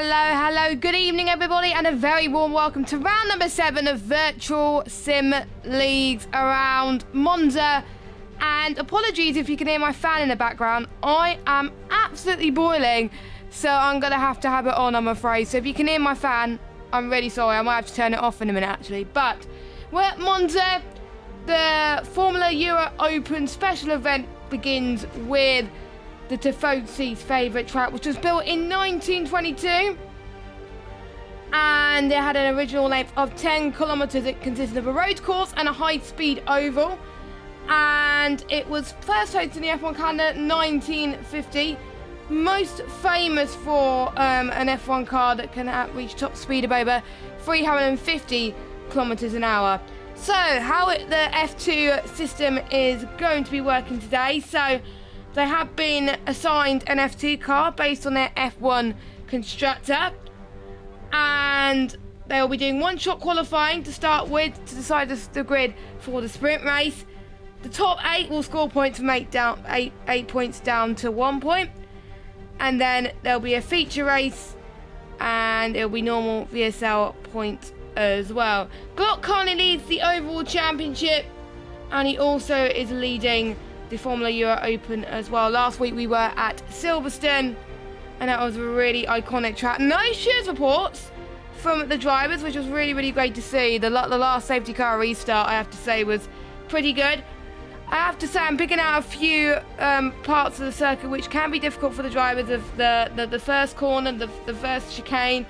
Hello, good evening everybody, and a very warm welcome to round number 7 of Virtual Sim Leagues around Monza. And apologies if you can hear my fan in the background. I am absolutely boiling, so I'm going to have it on, I'm afraid. So if you can hear my fan, I'm really sorry. I might have to turn it off in a minute, actually. But we're at Monza. The Formula Euro Open special event begins with the Tifosi's favourite track, which was built in 1922. And it had an original length of 10 kilometres. It consisted of a road course and a high-speed oval. And it was first hosted in the F1 calendar 1950. Most famous for an F1 car that can reach top speed of over 350 kilometres an hour. So, how the F2 system is going to be working today. So, they have been assigned an F2 car based on their F1 constructor. And they will be doing one-shot qualifying to start with to decide the grid for the sprint race. The top 8 will score points from 8 points down to 1 point. And then there'll be a feature race and it'll be normal VSL points as well. Glock currently leads the overall championship and he also is leading the Formula Euro Open as well. Last week we were at Silverstone and that was a really iconic track. No shoes reports from the drivers, which was really great to see. The last safety car restart, I have to say, was pretty good. I have to say I'm picking out a few parts of the circuit which can be difficult for the drivers of the first corner, the first chicane.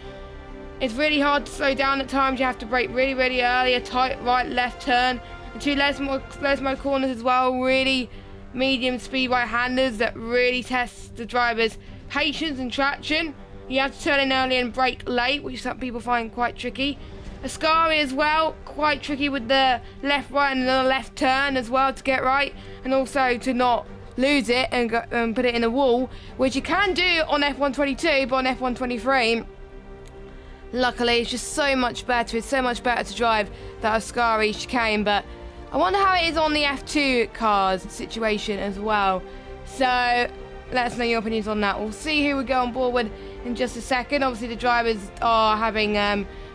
It's really hard to slow down at times. You have to brake really early, a tight right left turn. The two less mode corners as well, really medium speed right-handers that really test the driver's patience and traction. You have to turn in early and brake late, which some people find quite tricky. Ascari as well, quite tricky with the left, right and the left turn as well to get right. And also to not lose it and put it in a wall, which you can do on F122, but on F123, luckily it's just so much better. It's so much better to drive that Ascari chicane, but I wonder how it is on the F2 cars situation as well. So let us know your opinions on that. We'll see who we go on board with in just a second. Obviously the drivers are having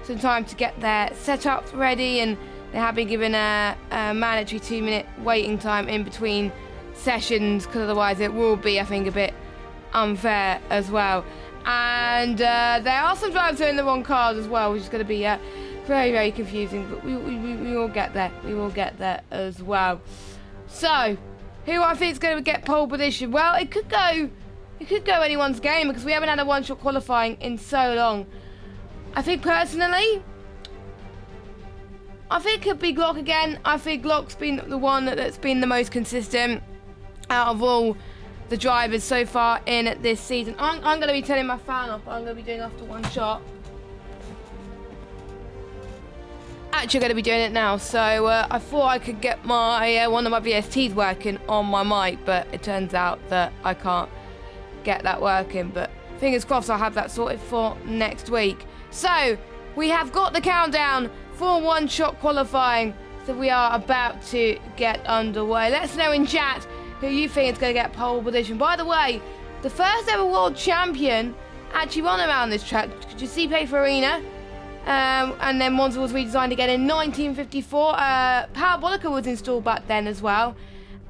some time to get their setups ready, and they have been given a mandatory 2-minute waiting time in between sessions, because otherwise it will be, I think, a bit unfair as well. And there are some drivers who are in the wrong cars as well, which is going to be very confusing, but we will get there. We will get there as well. So, who I think is going to get pole position? Well, it could go anyone's game, because we haven't had a one-shot qualifying in so long. I think personally, I think it could be Glock again. I think Glock's been the one that's been the most consistent out of all the drivers so far in this season. I'm going to be turning my fan off. I'm going to be doing after one shot. Actually, I'm going to be doing it now. So I thought I could get my one of my VSTs working on my mic, but it turns out that I can't get that working. But fingers crossed I'll have that sorted for next week. So we have got the countdown for one-shot qualifying. So we are about to get underway. Let us know in chat who you think is going to get pole position. By the way, the first ever world champion actually run around this track. Could you see Pay for Arena? And then Monza was redesigned again in 1954. Parabolica was installed back then as well.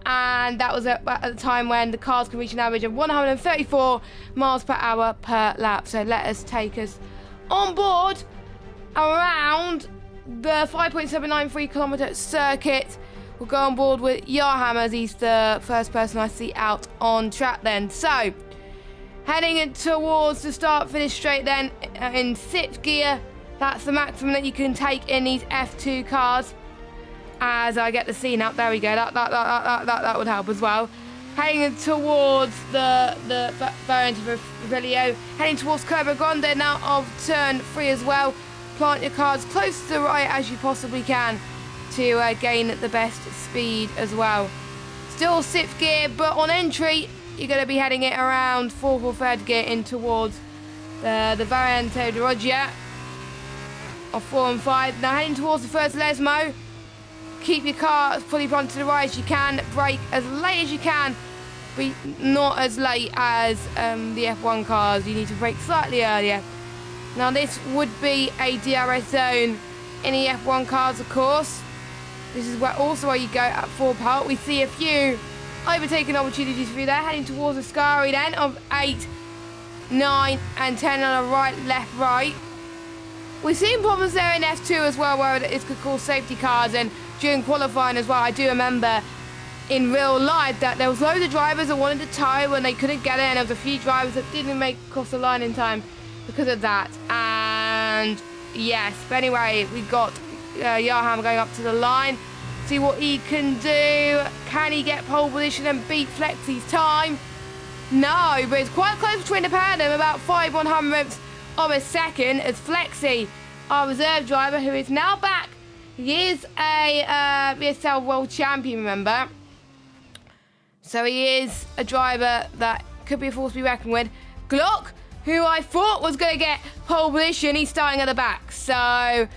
And that was at the time when the cars can reach an average of 134 miles per hour per lap. So let us take us on board around the 5.793 kilometre circuit. We'll go on board with Yarham, as he's the first person I see out on track then. So, heading towards the start-finish straight then in 6th gear. That's the maximum that you can take in these F2 cars. As I get the scene up, there we go. That would help as well. Heading towards the variant of Revelio. Heading towards Curva Grande now of turn 3 as well. Plant your cars close to the right as you possibly can to gain the best speed as well. Still 6th gear, but on entry you're going to be heading it around 4th or 3rd gear in towards the Variante de Rogia of 4 and 5. Now heading towards the first Lesmo. Keep your car fully planted to the right as you can. Brake as late as you can, but not as late as the F1 cars. You need to brake slightly earlier Now this would be a DRS zone in the F1 cars, of course. This is where you go at full power. We see a few overtaking opportunities through there, heading towards the Scary then of 8, 9 and 10 on the right, left, right. We've seen problems there in F2 as well, where this could cause safety cars, and during qualifying as well. I do remember in real life that there was loads of drivers that wanted to tie when they couldn't get it, and there was a few drivers that didn't make across the line in time because of that. And yes, but anyway, we've got Johan going up to the line. See what he can do. Can he get pole position and beat Flexi's time? No, but it's quite close between the pair of them, about 5/100ths of a second, as Flexi, our reserve driver, who is now back. He is a VSL World Champion, remember? So he is a driver that could be a force to be reckoned with. Glock, who I thought was going to get pole position, he's starting at the back. So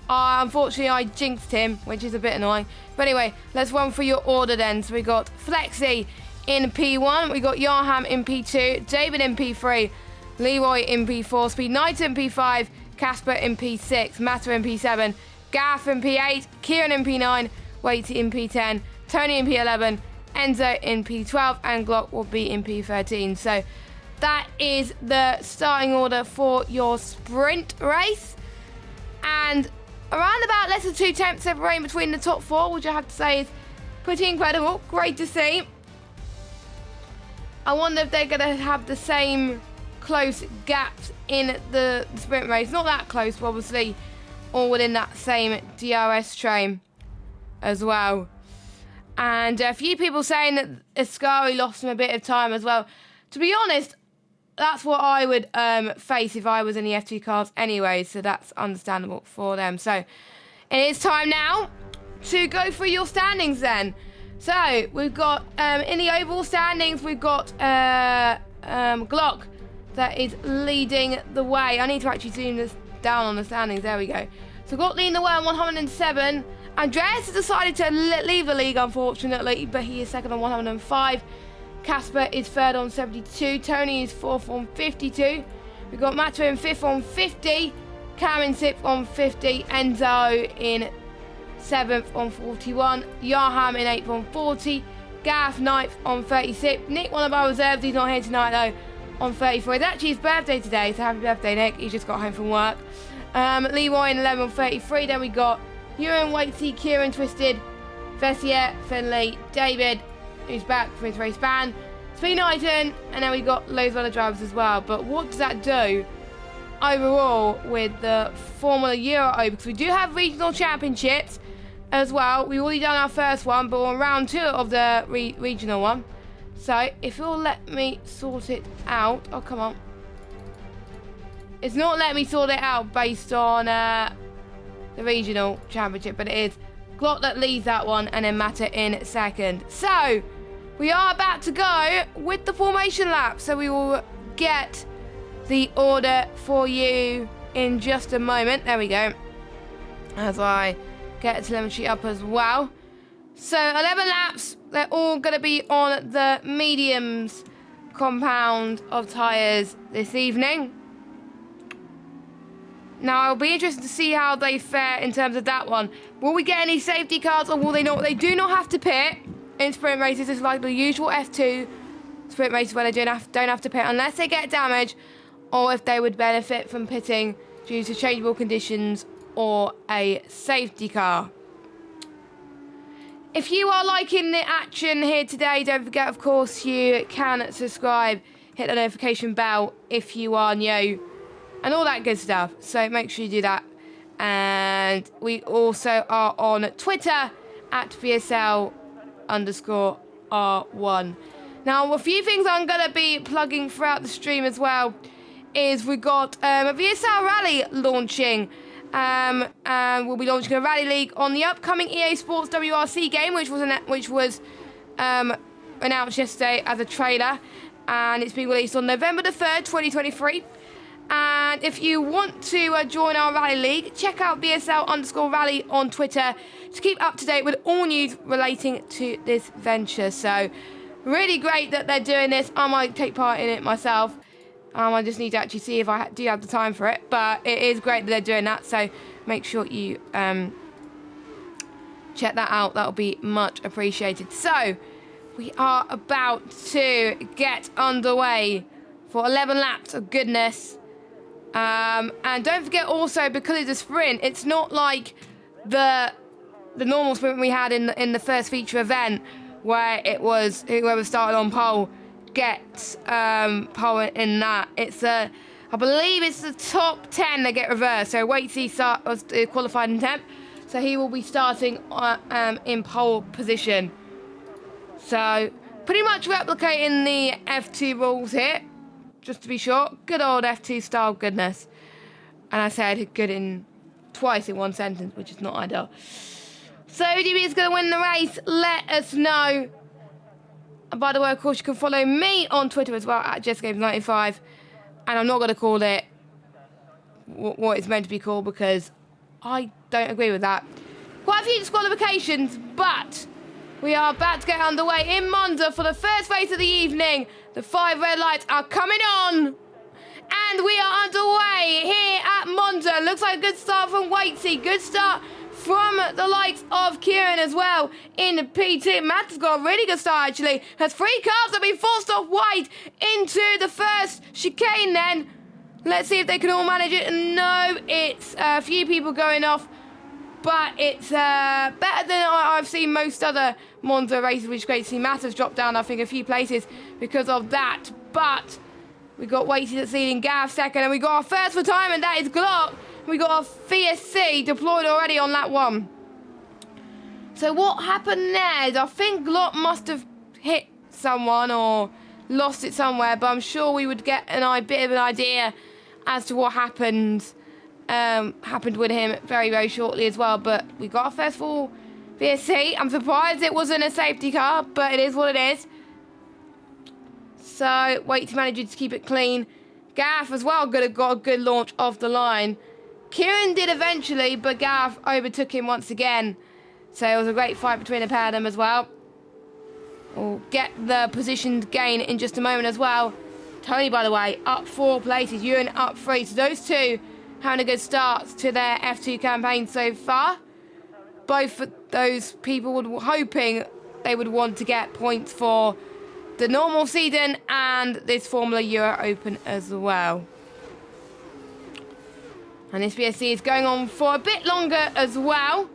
unfortunately, I jinxed him, which is a bit annoying. But anyway, let's run through your order then. So we got Flexi in P1, we got Johan in P2, David in P3, Leroy in P4, Speed Knight in P5, Casper in P6, Matter in P7, Gaff in P8, Kieran in P9, Waity in P10, Tony in P11, Enzo in P12, and Glock will be in P13. So that is the starting order for your sprint race. And around about less than 2 tenths separating between the top 4, which I have to say is pretty incredible. Great to see. I wonder if they're going to have the same close gaps in the sprint race. Not that close, but obviously all within that same DRS train as well. And a few people saying that Ascari lost him a bit of time as well. To be honest, that's what I would face if I was in the F2 cars anyway, so that's understandable for them. So it is time now to go through your standings then. So we've got, in the overall standings, we've got Glock that is leading the way. I need to actually zoom this down on the standings. There we go. So Glock leading the way on 107. Andreas has decided to leave the league, unfortunately, but he is second on 105. Casper is third on 72. Tony is fourth on 52. We've got Matto in fifth on 50. Cam in sixth on 50. Enzo in seventh on 41. Yarham in eighth on 40. Gaff ninth on 36. Nick, one of our reserves, he's not here tonight though, on 34. It's actually his birthday today, so happy birthday, Nick. He just got home from work. Leroy in 11 on 33. Then we got Ewan, Waitsy, Kieran, Twisted, Vessier, Finley, David, who's back from his race ban, Speed Knighton, and then we got loads of other drivers as well. But what does that do overall with the Formula Euro? Because we do have regional championships as well. We've already done our first one, but we're on round 2 of the regional one. So if you'll let me sort it out. Oh, come on. It's not letting me sort it out based on the regional championship, but it is Glock that leads that one, and then Matter in second. So we are about to go with the formation lap, so we will get the order for you in just a moment. There we go, as I get a telemetry up as well. So 11 laps, they're all going to be on the mediums compound of tyres this evening. Now, it'll be interesting to see how they fare in terms of that one. Will we get any safety cars, or will they not? They do not have to pit in sprint races. It's like the usual F2 sprint races where they don't have to pit unless they get damage, or if they would benefit from pitting due to changeable conditions or a safety car. If you are liking the action here today, don't forget, of course, you can subscribe, hit the notification bell if you are new, and all that good stuff. So make sure you do that. And we also are on Twitter at VSL_R1. Now, a few things I'm going to be plugging throughout the stream as well is we've got a VSL Rally launching. And we'll be launching a Rally League on the upcoming EA Sports WRC game, which was announced yesterday as a trailer. And it's being released on November the 3rd, 2023. And if you want to join our Rally League, check out VSL_Rally on Twitter to keep up to date with all news relating to this venture. So, really great that they're doing this. I might take part in it myself. I just need to actually see if I do have the time for it. But it is great that they're doing that. So make sure you check that out. That'll be much appreciated. So we are about to get underway for 11 laps of goodness. And don't forget also, because it's a sprint, it's not like the normal sprint we had in the first feature event, where it was whoever started on pole gets pole in that. It's I believe it's the top 10 that get reversed. So Waitsy was qualified in 10th, so he will be starting in pole position. So pretty much replicating the F2 rules here, just to be sure. Good old F2 style goodness. And I said good in twice in one sentence, which is not ideal. So DB is going to win the race. Let us know. And by the way, of course, you can follow me on Twitter as well at JessGames95. And I'm not going to call it what it's meant to be called, because I don't agree with that. Quite a few disqualifications, but we are about to get underway in Monza for the first race of the evening. The 5 red lights are coming on. And we are underway here at Monza. Looks like a good start from Waitsy. Good start from the likes of Kieran as well in P2. Matt has got a really good start, actually. Has 3 cars that have been forced off wide into the first chicane then. Let's see if they can all manage it. No, it's a few people going off. But it's better than I've seen most other Monza races, which is great to see. Matt has dropped down, I think, a few places because of that. But we got Waitsy that's leading, Gav second, and we got our first for time, and that is Glock. We got our VSC deployed already on lap 1. So what happened there is I think Glock must have hit someone or lost it somewhere, but I'm sure we would get a bit of an idea as to what happened with him very, very shortly as well. But we got our first full VSC. I'm surprised it wasn't a safety car, but it is what it is. So Waitsy managed to keep it clean. Gaff as well got a good launch off the line. Kieran did eventually, but Gaff overtook him once again. So it was a great fight between the pair of them as well. We'll get the position gain in just a moment as well. Tony, by the way, up 4 places. Ewan up 3. So those two having a good start to their F2 campaign so far. Both of those people were hoping they would want to get points for the normal season and this Formula Euro Open as well. And this VSC is going on for a bit longer as well.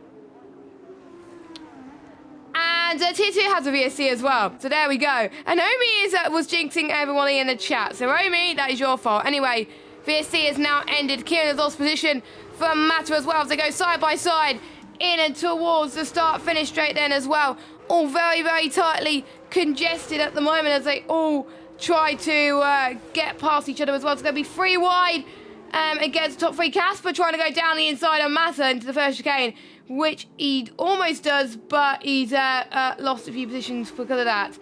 And Tier 2 has a VSC as well. So there we go. And Omi was jinxing everyone in the chat. So Omi, that is your fault. Anyway, VSC has now ended. Kieran has lost position from Matter as well as they go side by side in and towards the start-finish straight then as well. All very, very tightly congested at the moment as they all try to get past each other as well. It's going to be 3 wide against top 3. Casper trying to go down the inside of Massa into the first chicane, which he almost does, but he's lost a few positions because of that.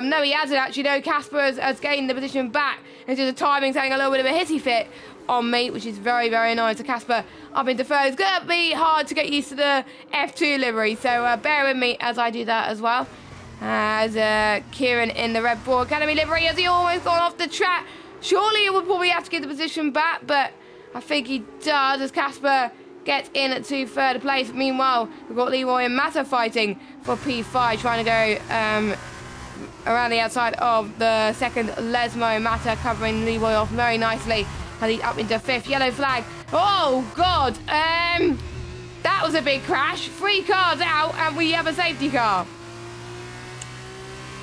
No, he hasn't actually. No, Casper has gained the position back. Into the timing's having a little bit of a hissy fit on me, which is very, very annoying. So Casper up into third. It's going to be hard to get used to the F2 livery, so bear with me as I do that as well. As Kieran in the Red Bull Academy livery, has he almost gone off the track? Surely he would probably have to get the position back, but I think he does as Casper gets in to third place. Meanwhile, we've got Leroy and Mata fighting for P5, trying to go around the outside of the second. Lesmo Mata covering Leroy off very nicely as he's up into 5th. Yellow flag. Oh, God. That was a big crash. 3 cars out, and we have a safety car.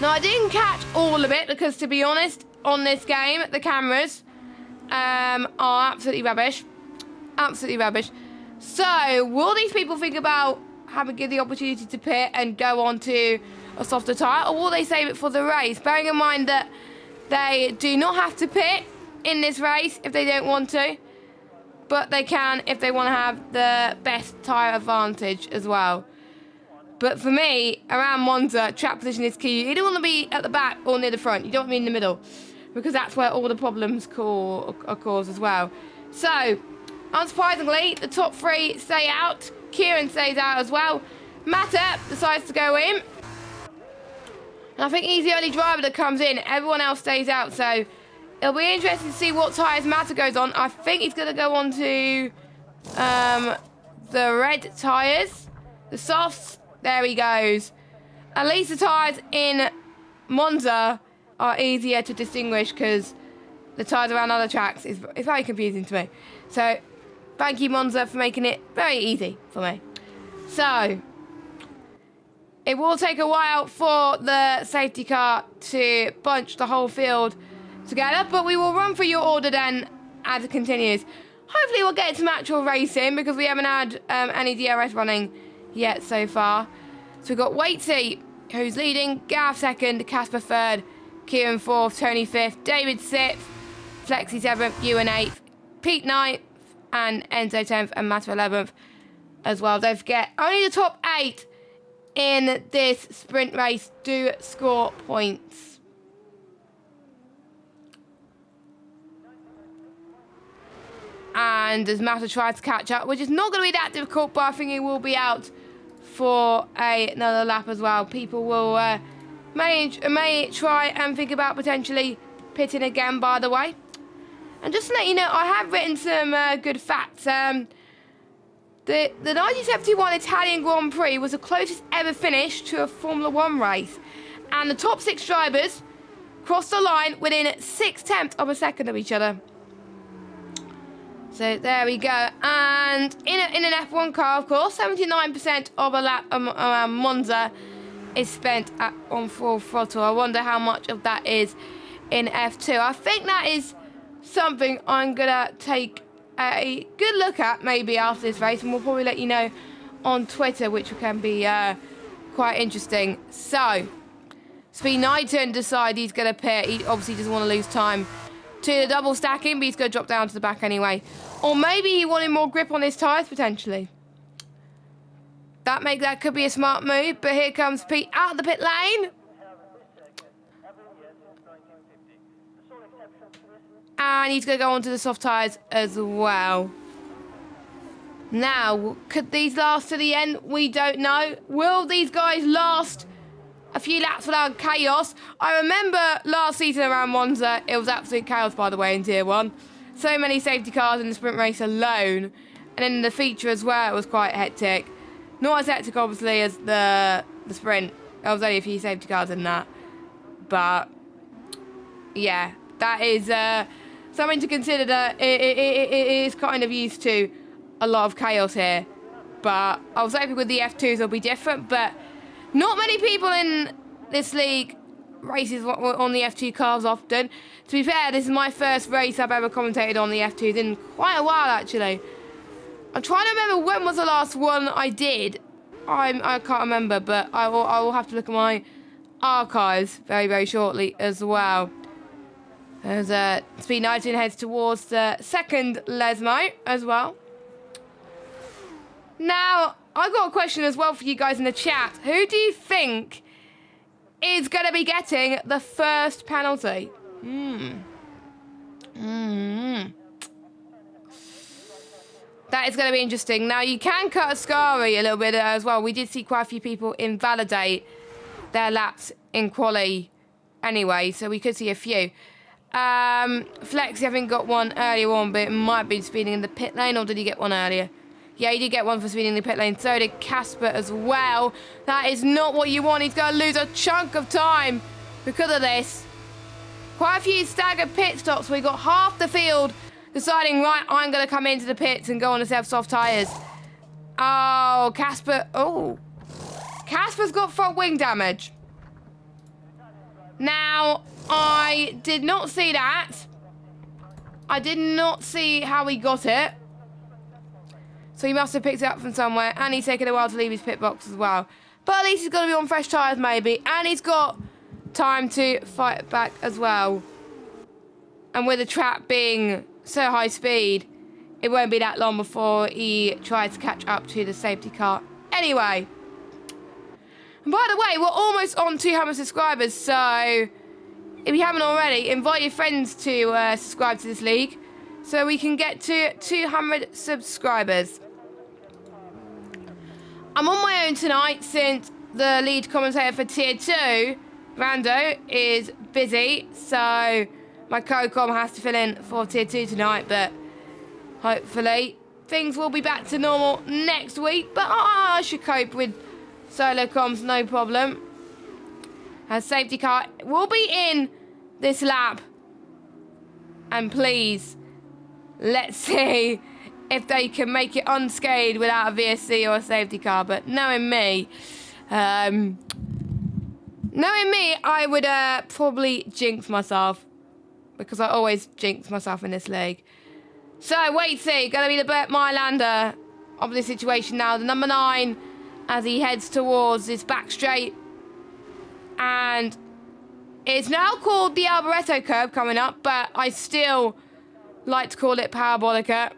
Now, I didn't catch all of it because, to be honest, on this game, the cameras are absolutely rubbish. Absolutely rubbish. So, will these people think about having the opportunity to pit and go on to a softer tyre, or will they save it for the race? Bearing in mind that they do not have to pit in this race if they don't want to, but they can if they want to have the best tyre advantage as well. But for me, around Monza, track position is key. You don't want to be at the back or near the front. You don't want to be in the middle, because that's where all the problems are caused as well. So, unsurprisingly, the top 3 stay out. Kieran stays out as well. Mata decides to go in. And I think he's the only driver that comes in. Everyone else stays out, so It'll be interesting to see what tyres Mata goes on. I think he's going to go on to the red tyres. The softs, there he goes. At least the tyres in Monza are easier to distinguish because the tyres around other tracks is very confusing to me. So, thank you, Monza, for making it very easy for me. So, it will take a while for the safety car to bunch the whole field together, but we will run through your order then as it continues. Hopefully we'll get some actual racing because we haven't had any DRS running yet so far. So we've got Waitsy, who's leading, Gav second, Casper third, Kieran fourth, Tony fifth, David sixth, Flexi seventh, Ewan eighth, Pete ninth, and Enzo 10th, and Matt 11th as well. Don't forget, only the top 8 in this sprint race do score points. And as Matt tries to catch up, which is not going to be that difficult, but I think he will be out for another lap as well. People will may try and think about potentially pitting again, by the way. And just to let you know, I have written some good facts. The 1971 Italian Grand Prix was the closest ever finish to a Formula 1 race. And the top 6 drivers crossed the line within 6/10 of a second of each other. So there we go. And in an F1 car, of course, 79% of a lap around Monza is spent on full throttle. I wonder how much of that is in F2. I think that is something I'm gonna take a good look at maybe after this race, and we'll probably let you know on Twitter, which can be quite interesting. So Speed Knighton decide he's gonna pit. He obviously doesn't want to lose time to the double stacking, but he's gonna drop down to the back anyway. Or maybe he wanted more grip on his tyres potentially. That could be a smart move, but here comes Pete out of the pit lane. And he's going to go onto the soft tyres as well. Now, could these last to the end? We don't know. Will these guys last a few laps without chaos? I remember last season around Monza, it was absolute chaos, by the way, in Tier 1. So many safety cars in the sprint race alone. And in the feature as well, it was quite hectic. Not as hectic, obviously, as the sprint. There was only a few safety cars in that. But, yeah, that is something to consider. That it is kind of used to a lot of chaos here. But I was hoping with the F2s it'll be different. But not many people in this league races on the F2 cars often. To be fair, this is my first race I've ever commentated on the F2s in quite a while, actually. I'm trying to remember when was the last one I did. I can't remember, but I will have to look at my archives very, very shortly as well. As Speed 19 heads towards the second Lesmo as well. Now, I've got a question as well for you guys in the chat. Who do you think is going to be getting the first penalty? That is going to be interesting. Now, you can cut Ascari a little bit as well. We did see quite a few people invalidate their laps in quali anyway, so we could see a few. Flexi, I think, got one earlier on, but it might be speeding in the pit lane, or did he get one earlier? Yeah, he did get one for speeding in the pit lane. So did Casper as well. That is not what you want. He's going to lose a chunk of time because of this. Quite a few staggered pit stops. We got half the field deciding, right, I'm going to come into the pits and go on to have soft tyres. Oh, Casper. Oh. Casper's got front wing damage. Now, I did not see that. I did not see how he got it. So he must have picked it up from somewhere. And he's taken a while to leave his pit box as well. But at least he's going to be on fresh tyres, maybe. And he's got time to fight it back as well. And with the trap being so high speed, it won't be that long before he tries to catch up to the safety car. Anyway. And by the way, we're almost on 200 subscribers. So if you haven't already, invite your friends to subscribe to this league. So we can get to 200 subscribers. I'm on my own tonight since the lead commentator for Tier 2, Rando, is busy. So my co-com has to fill in for Tier 2 tonight, but hopefully things will be back to normal next week. But I should cope with solo comms, no problem. A safety car will be in this lap. And please, let's see if they can make it unscathed without a VSC or a safety car. But knowing me, I would probably jinx myself, because I always jinx myself in this league. So, wait, see, going to be the Burt Mylander of this situation now. The number 9, as he heads towards his back straight. And it's now called the Alboreto curve coming up, but I still like to call it Parabolica.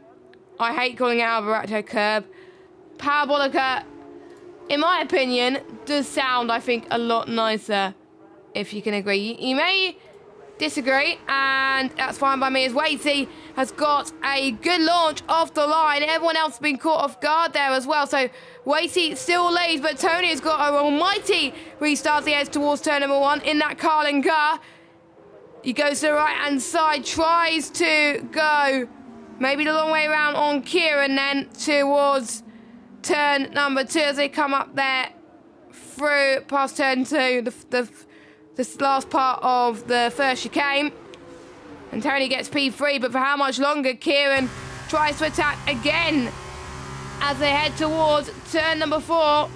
I hate calling it Alboreto curve. Parabolica, in my opinion, does sound, I think, a lot nicer, if you can agree. You may disagree, and that's fine by me, as Waitsy has got a good launch off the line. Everyone else has been caught off guard there as well, so Waitsy still leads, but Tony has got an almighty restart. He heads towards turn number 1 in that Carlin car. He goes to the right-hand side, tries to go maybe the long way around on Kieran, then towards turn number 2 as they come up there through past turn 2, this last part of the first chicane. And Tony gets P3, but for how much longer? Kieran tries to attack again as they head towards turn number 4.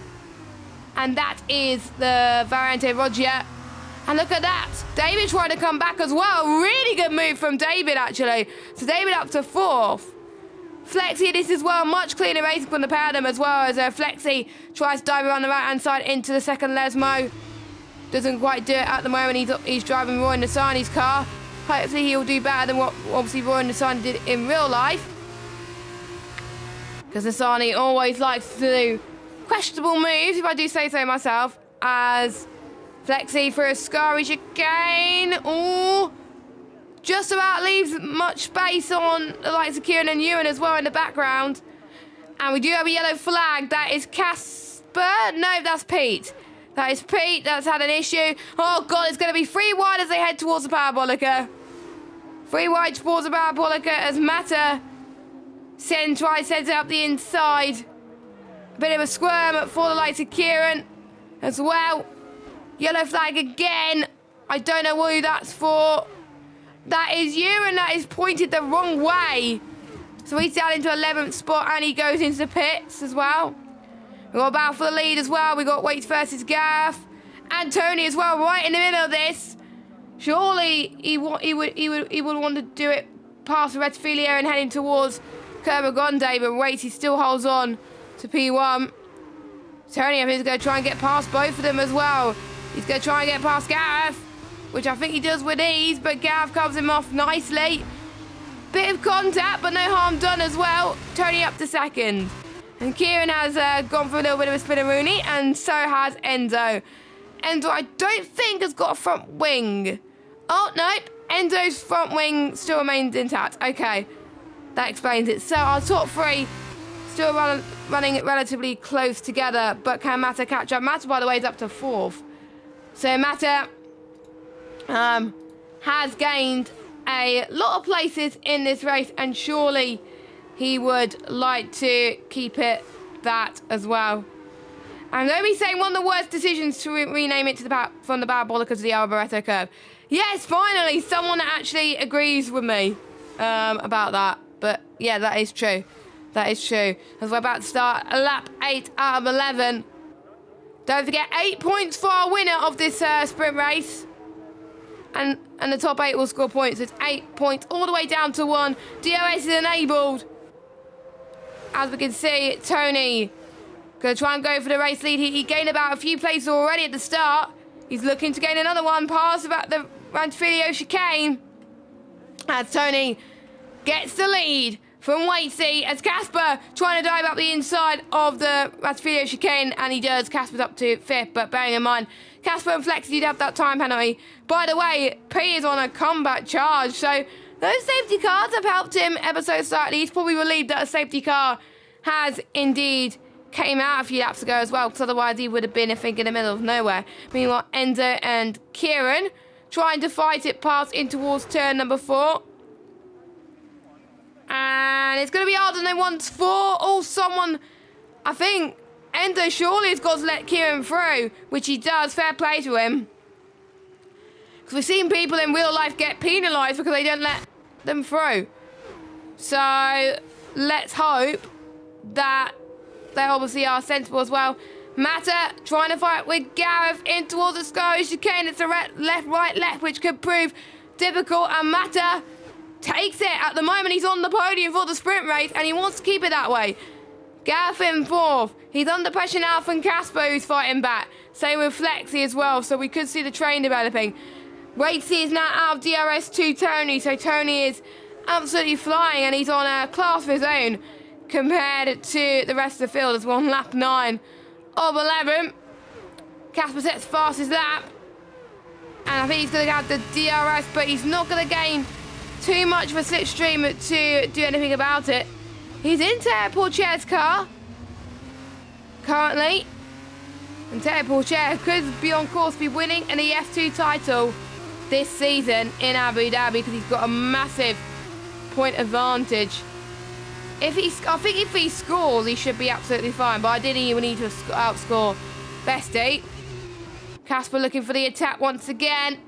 And that is the Variante Rogia. And look at that. David trying to come back as well. Really good move from David, actually. So David up to 4th. Flexi, this is well, much cleaner racing from the pair of them, as well as Flexi tries to dive around the right-hand side into the second Lesmo. Doesn't quite do it at the moment. He's driving Roy Nassani's car. Hopefully he'll do better than what obviously Roy Nassani did in real life. Because Nassani always likes to do questionable moves, if I do say so myself, as Flexi for a Scary chicane. Ooh, just about leaves much space on the likes of Kieran and Ewan as well in the background. And we do have a yellow flag. That is Casper. No, that's Pete. That is Pete. That's had an issue. Oh, God, it's going to be 3 wide as they head towards the Parabolica. 3 wide towards the Parabolica as Mata tries to head up the inside. A bit of a squirm for the likes of Kieran as well. Yellow flag again. I don't know who that's for. That is Ewan. That is pointed the wrong way. So he's down into 11th spot and he goes into the pits as well. We've got a battle for the lead as well. We've got Waits versus Gareth. And Tony as well, right in the middle of this. Surely he would want to do it past Retfilia and heading towards Kermagonde, but Waits, he still holds on to P1. Tony, I think, is going to try and get past both of them as well. He's going to try and get past Gareth, which I think he does with ease, but Gareth covers him off nicely. Bit of contact, but no harm done as well. Tony up to 2nd. And Kieran has gone for a little bit of a spinneroonie, and so has Enzo. Enzo, I don't think, has got a front wing. Oh, nope. Enzo's front wing still remains intact. Okay, that explains it. So our top 3 still running it relatively close together, but can Mata catch up? Mata, by the way, is up to 4th. So Mata has gained a lot of places in this race, and surely he would like to keep it that as well. I'm going to be saying one of the worst decisions to rename it to from the Parabolica to the Alboreto curve. Yes, finally, someone that actually agrees with me about that. But yeah, that is true. That is true. As we're about to start lap 8 out of 11. Don't forget, 8 points for our winner of this sprint race. And the top 8 will score points. It's 8 points all the way down to 1. DRS is enabled. As we can see, Tony going to try and go for the race lead. He gained about a few places already at the start. He's looking to gain another one past about the Rantifilio chicane. As Tony gets the lead from Waitsy, as Casper trying to dive up the inside of the Rantifilio chicane, and he does. Casper's up to 5th, but bearing in mind, Casper and Flex did have that time penalty. By the way, P is on a combat charge, so those safety cars have helped him ever so slightly. He's probably relieved that a safety car has indeed came out a few laps ago as well, because otherwise he would have been, I think, in the middle of nowhere. Meanwhile, Enzo and Kieran trying to fight it past in towards turn number 4. And it's going to be harder than they once thought. Oh, someone, I think Endo surely has got to let Kieran through, which he does. Fair play to him. Because we've seen people in real life get penalised because they don't let them through. So let's hope that they obviously are sensible as well. Mata trying to fight with Gareth in towards the sky chicane. It's a left, right, left, which could prove difficult. And Mata takes it. At the moment, he's on the podium for the sprint race, and he wants to keep it that way. Gareth in 4th. He's under pressure now from Casper, who's fighting back. Same with Flexi as well, so we could see the train developing. Waitsy is now out of DRS to Tony, so Tony is absolutely flying, and he's on a class of his own compared to the rest of the field as well on lap 9 of 11. Casper sets fastest lap, and I think he's going to have the DRS, but he's not going to gain too much of a slipstream to do anything about it. He's in Terry Porcher's car currently, and Terry Porcher could be on course to be winning an EF2 title this season in Abu Dhabi because he's got a massive point advantage. I think if he scores, he should be absolutely fine, but I didn't even need to outscore Bestie. Casper looking for the attack once again,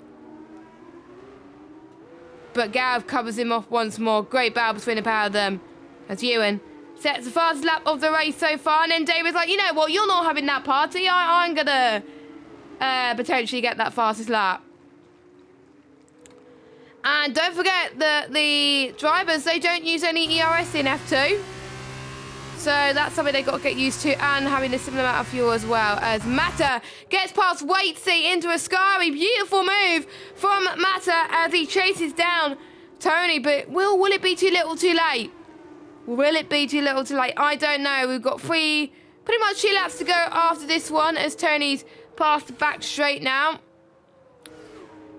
but Gareth covers him off once more. Great battle between the pair of them as Ewan sets the fastest lap of the race so far, and then David's like, you know what, you're not having that party. I'm gonna potentially get that fastest lap. And don't forget that the drivers, they don't use any ERS in F2. So that's something they've got to get used to, and having a similar amount of fuel as well. As Mata gets past Waitsy into a Scary. Beautiful move from Mata as he chases down Tony. But will it be too little too late? Will it be too little too late? I don't know. We've got pretty much 2 laps to go after this one as Tony's past the back straight now.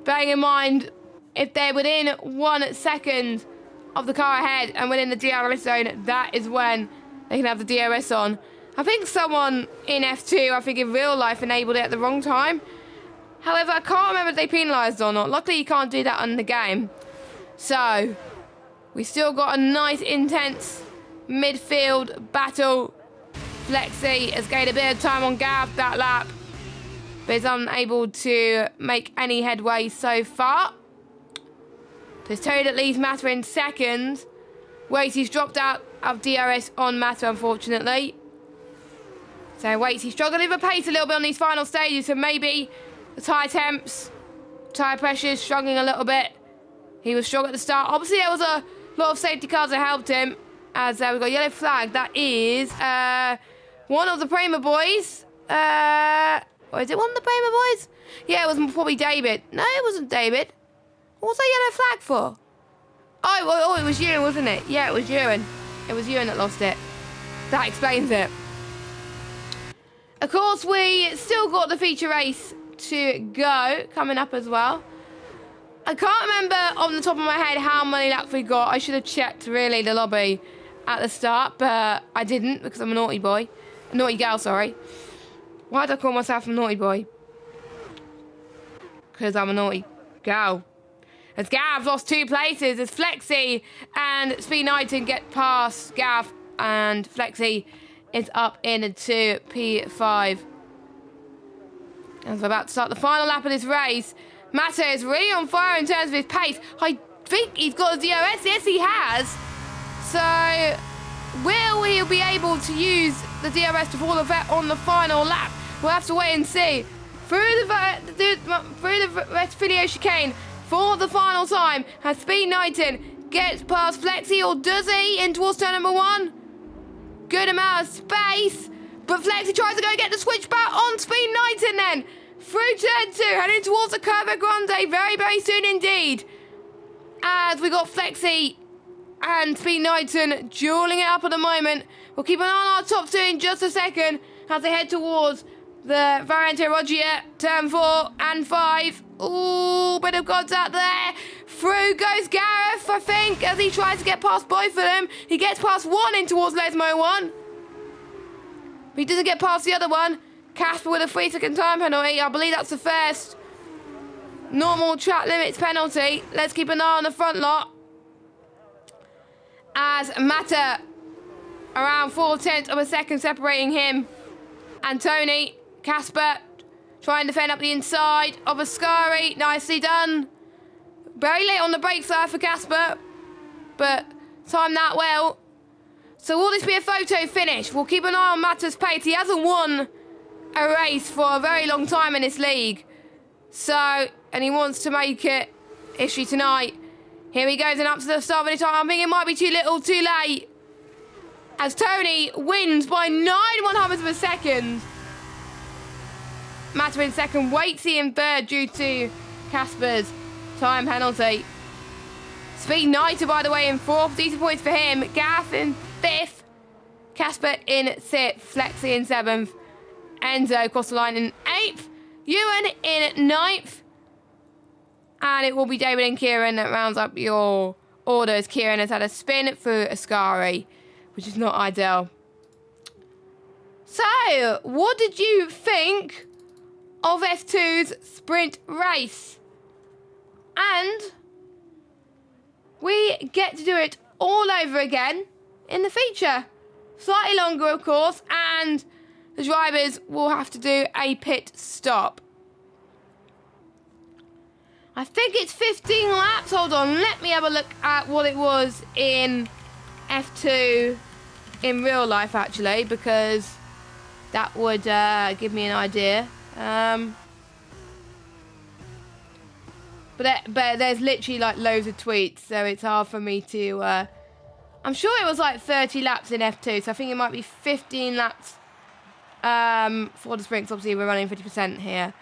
Bearing in mind, if they're within 1 second of the car ahead and within the DRS zone, that is when they can have the DRS on. I think someone in F2, I think in real life, enabled it at the wrong time. However, I can't remember if they penalised or not. Luckily, you can't do that on the game. So, we still got a nice, intense midfield battle. Flexi has gained a bit of time on Gav that lap, but is unable to make any headway so far. There's Tony that leaves Mata in 2nd. Waitsy's dropped out of DRS on Mata, unfortunately. So Waitsy struggling with the pace a little bit on these final stages, so maybe the tyre temps, tyre pressures struggling a little bit. He was strong at the start. Obviously, there was a lot of safety cars that helped him, as we've got a yellow flag. That is one of the Prima boys. Or is it one of the Prima boys? Yeah, it was probably David. No, it wasn't David. What was that yellow flag for? Oh, it was Ewan, wasn't it? Yeah, it was Ewan. It was Ewan that lost it. That explains it. Of course, we still got the feature race to go coming up as well. I can't remember off the top of my head how many laps we got. I should have checked, really, the lobby at the start, but I didn't because I'm a naughty boy. A naughty girl, sorry. Why did I call myself a naughty boy? Because I'm a naughty girl. As Gav lost 2 places as Flexi and Speed Knighton get past Gav, and Flexi is up into P5. As we're about to start the final lap of this race, Mata is really on fire in terms of his pace. I think he's got a DRS. Yes, he has. So, will he be able to use the DRS to fall on the final lap? We'll have to wait and see. Through the video chicane, for the final time, has Speed Knighton gets past Flexi, or does he, in towards turn number 1? Good amount of space, but Flexi tries to go get the switch back on Speed Knighton then. Through turn 2, heading towards the Curva Grande very, very soon indeed. As we got Flexi and Speed Knighton dueling it up at the moment. We'll keep an eye on our top 2 in just a second as they head towards the Variante Rogia, turn 4 and 5. Ooh, bit of contact there. Through goes Gareth, I think, as he tries to get past both of them. He gets past one in towards Lesmo 1. But he doesn't get past the other one. Casper with a 3-second time penalty. I believe that's the first normal track limits penalty. Let's keep an eye on the front lot. As Mata, around 0.4 of a second separating him and Tony. Casper trying to defend up the inside of Ascari. Nicely done. Very late on the brakes there for Casper, but timed that well. So will this be a photo finish? We'll keep an eye on Mata's pace. He hasn't won a race for a very long time in this league. So, and he wants to make it history tonight. Here he goes and up to the start of the time. I think it might be too little, too late. As Tony wins by 9/100ths of a second. Mata in second, Waitsy in third due to Casper's time penalty. Speed Niter, by the way, in fourth. Decent points for him. Gaff in fifth. Casper in sixth. Flexi in seventh. Enzo across the line in eighth. Ewan in ninth. And it will be David and Kieran that rounds up your orders. Kieran has had a spin through Ascari, which is not ideal. So, what did you think of F2's sprint race? And we get to do it all over again in the feature. Slightly longer, of course, and the drivers will have to do a pit stop. I think it's 15 laps. Hold on, let me have a look at what it was in F2 in real life, actually, because that would give me an idea. But there's literally like loads of tweets, so it's hard for me to... I'm sure it was like 30 laps in F2, so I think it might be 15 laps for the sprints. Obviously, we're running 50% here,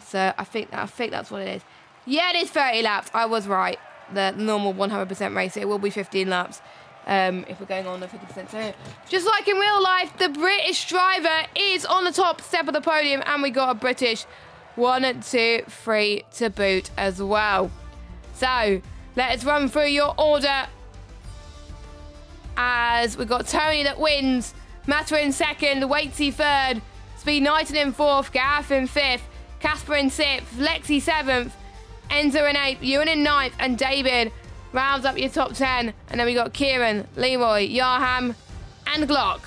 so I think that's what it is. Yeah, it is 30 laps. I was right. The normal 100% race, it will be 15 laps if we're going on the 50%. So, just like in real life, the British driver is on the top step of the podium, and we got a British 1, 2, 3 to boot as well. So, let's run through your order. As we've got Tony that wins, Mata in second, Waitsy third, Speed Knighton in fourth, Gareth in fifth, Casper in sixth, Lexi seventh, Enzo in eighth, Ewan in ninth, and David rounds up your top 10. And then we got Kieran, Leroy, Yarham, and Glock.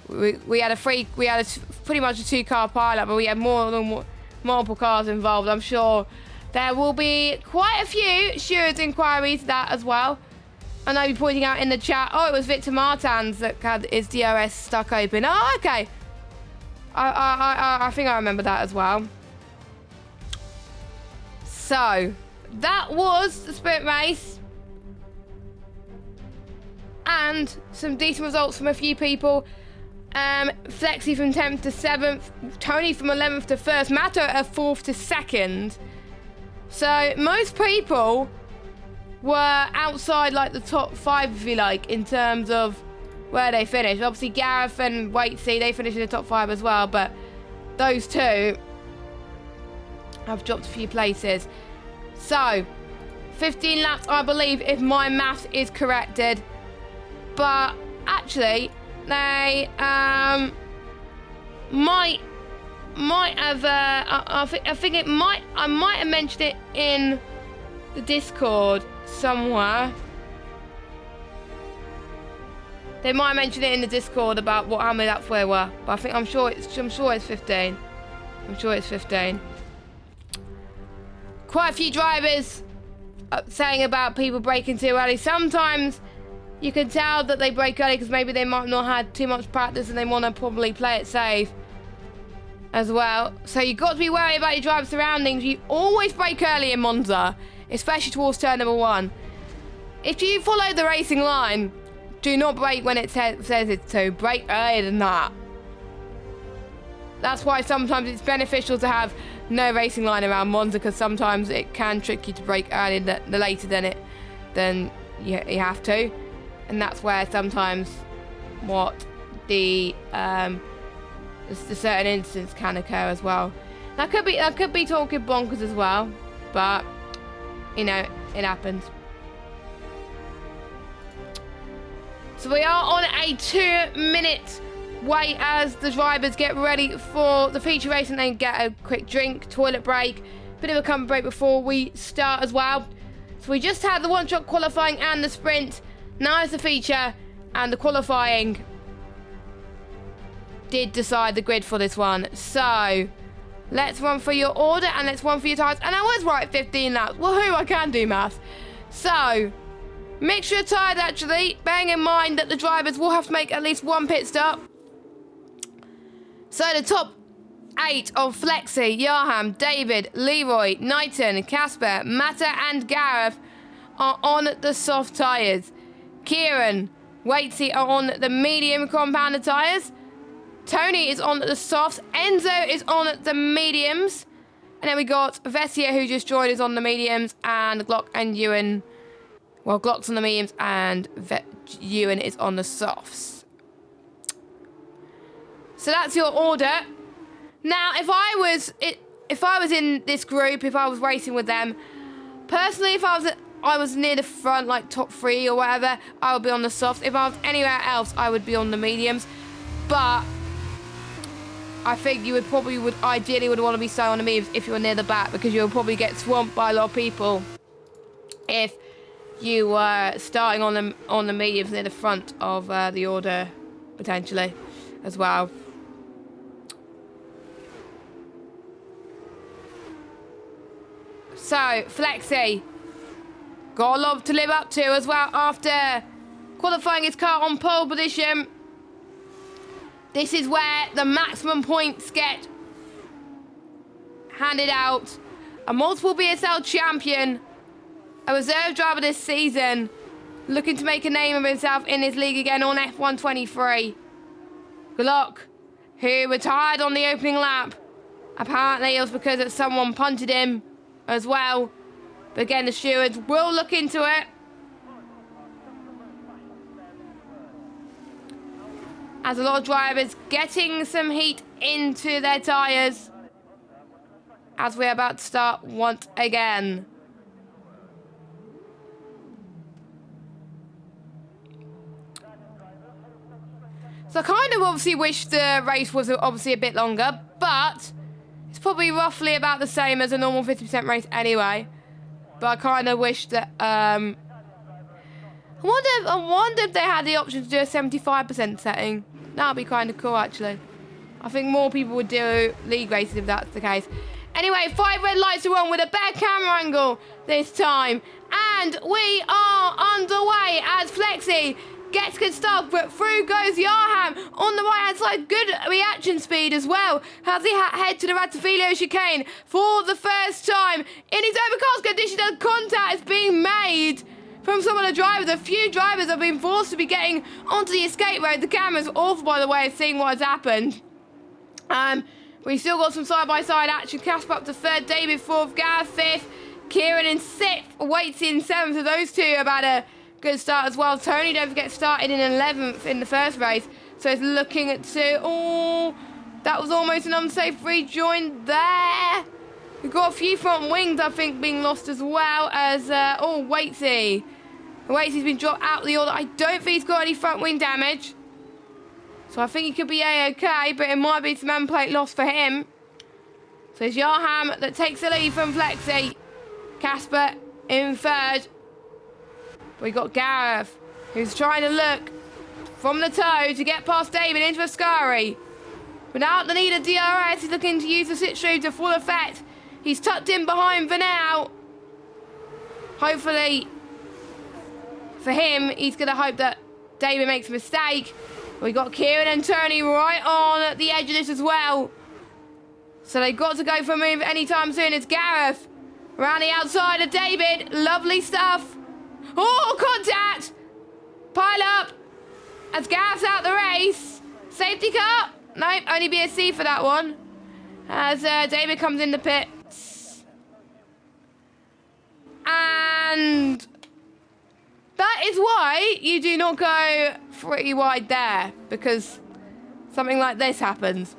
We had pretty much a 2-car pileup, but we had multiple cars involved. I'm sure there will be quite a few stewards inquiries to that as well. And I'll be pointing out in the chat, oh, it was Victor Martins that had his DRS stuck open. Oh, okay. I think I remember that as well. So, that was the sprint race. And some decent results from a few people. Flexi from 10th to 7th. Tony from 11th to 1st. Mata at 4th to 2nd. So, most people were outside like the top 5, if you like, in terms of where they finished. Obviously, Gareth and Waitsy, they finished in the top 5 as well, but those two have dropped a few places. So, 15 laps, I believe, if my maths is corrected. But actually, they might have. I think it might. I might have mentioned it in the Discord somewhere. They might mention it in the Discord about how many laps we were, but I'm sure it's 15. I'm sure it's 15. Quite a few drivers saying about people braking too early. Sometimes you can tell that they brake early because maybe they might not have too much practice and they want to probably play it safe as well. So you've got to be wary about your driver surroundings. You always brake early in Monza, especially towards turn number 1. If you follow the racing line, do not brake when it says it to. Brake earlier than that. That's why sometimes it's beneficial to have no racing line around Monza, because sometimes it can trick you to brake earlier the later than you have to, and that's where sometimes what the certain incidents can occur as well. That could be talking bonkers as well, but you know, it happens. So we are on a 2-minute wait as the drivers get ready for the feature race and then get a quick drink, toilet break bit of a comfort break before we start as well. So we just had the one-shot qualifying and the sprint. Now it's the feature and the qualifying did decide the grid for this one. So let's run for your order and let's run for your tyres. And I was right, 15 laps. Woohoo, I can do math. So mixture of tyres actually, bearing in mind that the drivers will have to make at least one pit stop. So the top 8 of Flexi, Johan, David, Leroy, Knighton, Casper, Matta and Gareth are on the soft tyres. Kieran, Waitsy are on the medium compounded tyres. Tony is on the softs. Enzo is on the mediums. And then we got Vessia, who just joined us, on the mediums. And Glock and Ewan. Well, Glock's on the mediums and Ewan is on the softs. So that's your order. Now, if I was in this group, if I was racing with them, personally, if I was near the front, like top 3 or whatever, I would be on the softs. If I was anywhere else, I would be on the mediums. But I think you ideally would want to be staying on the mediums if you were near the back, because you'll probably get swamped by a lot of people if you were starting on the mediums near the front of the order, potentially, as well. So, Flexi got a lot to live up to as well after qualifying his car on pole position. This is where the maximum points get handed out. A multiple VSL champion, a reserve driver this season, looking to make a name of himself in his league again on F123. Glock, who retired on the opening lap. Apparently it was because someone punted him as well. But again, the stewards will look into it. As a lot of drivers getting some heat into their tyres as we're about to start once again. So I kind of obviously wish the race was obviously a bit longer, but it's probably roughly about the same as a normal 50% race anyway. But I kind of wish that I wonder if they had the option to do a 75% setting. That would be kind of cool, actually. I think more people would do league races if that's the case. Anyway, 5 red lights are on with a better camera angle this time. And we are underway as Flexi gets good stuff, but through goes Yarham on the right-hand side. Good reaction speed as well as he head to the Ratafilio chicane for the first time in his overcast condition. And contact is being made from some of the drivers. A few drivers have been forced to be getting onto the escape road. The camera's awful, by the way, of seeing what has happened. We still got some side-by-side action. Casper up to 3rd, David 4th, Gareth 5th, Kieran in 6th, Waits in 7th. So those two have had a good start as well. Tony, don't forget, started in 11th in the first race. So it's looking at 2. Oh, that was almost an unsafe rejoin there. We've got a few front wings, I think, being lost as well as, Waitsy. Waity's been dropped out of the order. I don't think he's got any front wing damage. So I think he could be A-okay, but it might be some end plate loss for him. So it's Yarham that takes the lead from Flexi. Casper in 3rd. We got Gareth, who's trying to look from the toe to get past David into Ascari. Without the need of DRS, he's looking to use the slipstream to full effect. He's tucked in behind for now. Hopefully, for him, he's going to hope that David makes a mistake. We got Kieran and Tony right on the edge of this as well. So they've got to go for a move anytime soon. It's Gareth around the outside of David. Lovely stuff. Oh, contact! Pile up as Gareth's out the race. Safety car? Nope, only be a C for that one. As David comes in the pits. And that is why you do not go pretty wide there, because something like this happens.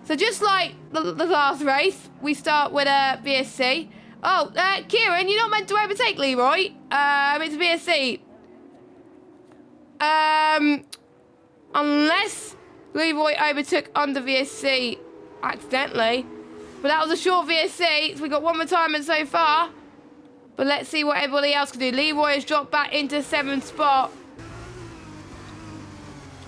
So just like the last race, we start with a VSC. Oh, Kieran, you're not meant to overtake Leroy. It's VSC. Unless Leroy overtook under VSC accidentally. But that was a short VSC, so we got one retirement so far. But let's see what everybody else can do. Leroy has dropped back into 7th spot.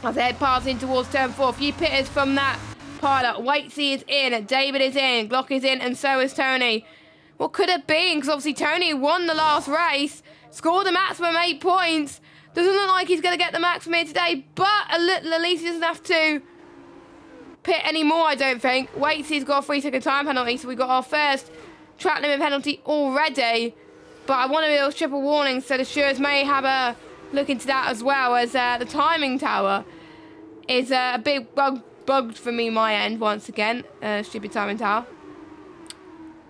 As they head past in towards turn 4. A few pitters from that pilot. Waitsy is in, David is in, Glock is in, and so is Tony. What could it be? Because obviously Tony won the last race, scored the maximum 8 points. Doesn't look like he's going to get the maximum here today, but at least he doesn't have to pit anymore, I don't think. Waitsy's got a 3-second time penalty, so we got our first track limit penalty already. But I want to do a triple warning, so the stewards may have a look into that as well, as the timing tower is a big bugged for me, my end, once again. Stupid timing tower.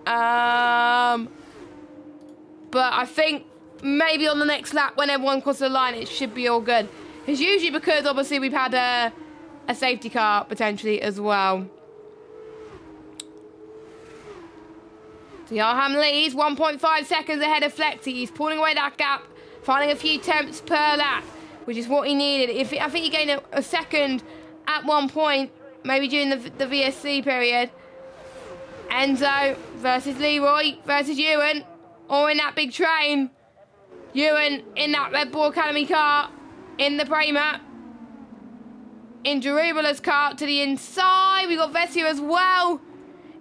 But I think maybe on the next lap, when everyone crosses the line, it should be all good. It's usually because, obviously, we've had a safety car, potentially, as well. So Yarham leads, 1.5 seconds ahead of Flexi. He's pulling away that gap, finding a few tenths per lap, which is what he needed. I think he gained a second at one point, maybe during the VSC period. Enzo versus Leroy versus Ewan, or in that big train. Ewan in that Red Bull Academy car, in the Prema. In Jarubala's car to the inside. We got Vessia as well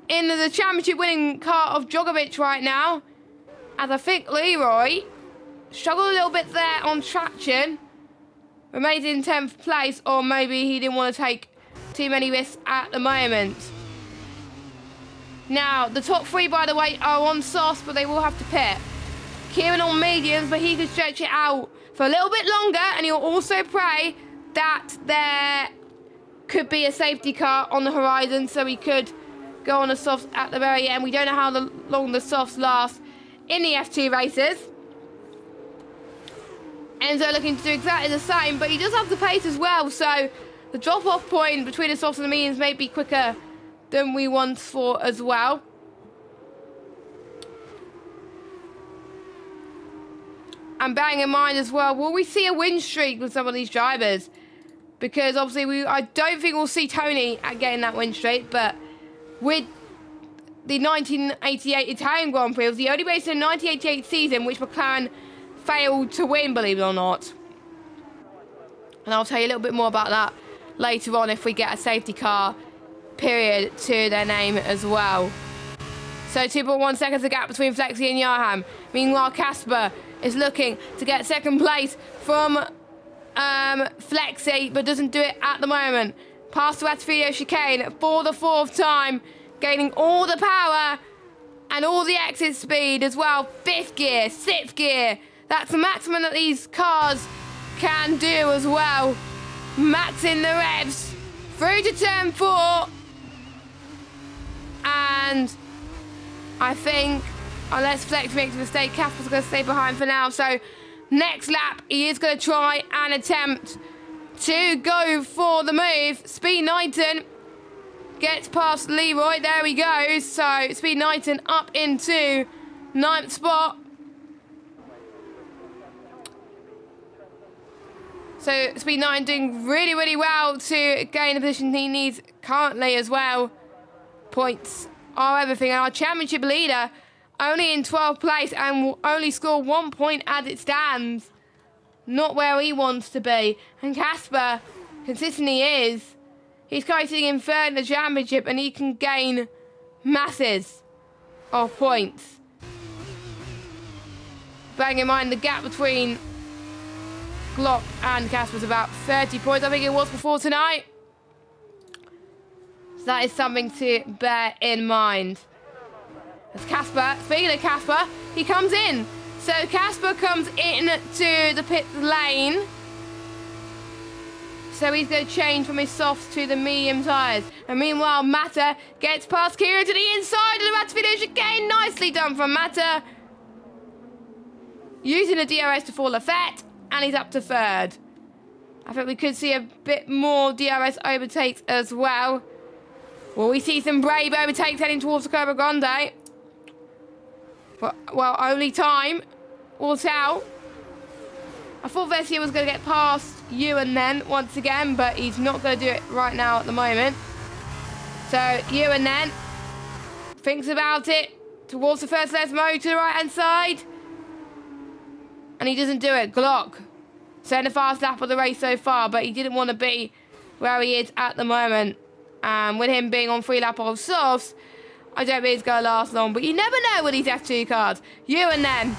in the championship winning car of Djokovic right now. As I think Leroy struggled a little bit there on traction. Remains in 10th place, or maybe he didn't want to take too many risks at the moment. Now, the top 3, by the way, are on softs, but they will have to pit. Kieran on mediums, but he could stretch it out for a little bit longer, and he'll also pray that there could be a safety car on the horizon, so he could go on the softs at the very end. We don't know how long the softs last in the F2 races. Enzo looking to do exactly the same, but he does have the pace as well, so the drop-off point between the softs and the mediums may be quicker than we once thought as well. And bearing in mind as well, will we see a win streak with some of these drivers? Because obviously I don't think we'll see Tony getting that win streak, but with the 1988 Italian Grand Prix, it was the only race in the 1988 season which McLaren failed to win, believe it or not. And I'll tell you a little bit more about that later on if we get a safety car period to their name as well. So 2.1 seconds the gap between Flexi and Yarham. Meanwhile, Casper is looking to get second place from Flexi, but doesn't do it at the moment. Past the Atfio chicane for the 4th time, gaining all the power and all the exit speed as well. 5th gear, 6th gear. That's the maximum that these cars can do as well. Maxing the revs through to turn 4. And I think, unless Flex makes a mistake, Casper's going to stay behind for now. So next lap, he is going to try and attempt to go for the move. Speed Knighton gets past Leroy. There he goes. So Speed Knighton up into 9th spot. So Speed Knighton doing really, really well to gain the position he needs currently as well. Points are everything. And our championship leader only in 12th place and will only score 1 point as it stands. Not where he wants to be. And Casper consistently is. He's currently sitting in 3rd in the championship and he can gain masses of points. Bearing in mind the gap between Glock and Casper is about 30 points, I think it was before tonight. So that is something to bear in mind. As Casper, speaking of Casper, he comes in. So Casper comes in to the pit lane. So he's going to change from his softs to the medium tyres. And meanwhile, Mata gets past Kira to the inside of the Matavino chicane. Nicely done from Mata. Using the DRS to fall Lafette. And he's up to 3rd. I think we could see a bit more DRS overtakes as well. Will we see some brave overtakes heading towards the Curva Grande? Well, only time will tell. I thought Vessia was going to get past Ewan then, once again, but he's not going to do it right now at the moment. So, Ewan then, Thinks about it. Towards the first left mode to the right-hand side. And he doesn't do it. Glock. Setting a fast lap of the race so far, but he didn't want to be where he is at the moment. And with him being on 3 lap of softs, I don't think it's going to last long. But you never know with these F2 cars. Ewan then.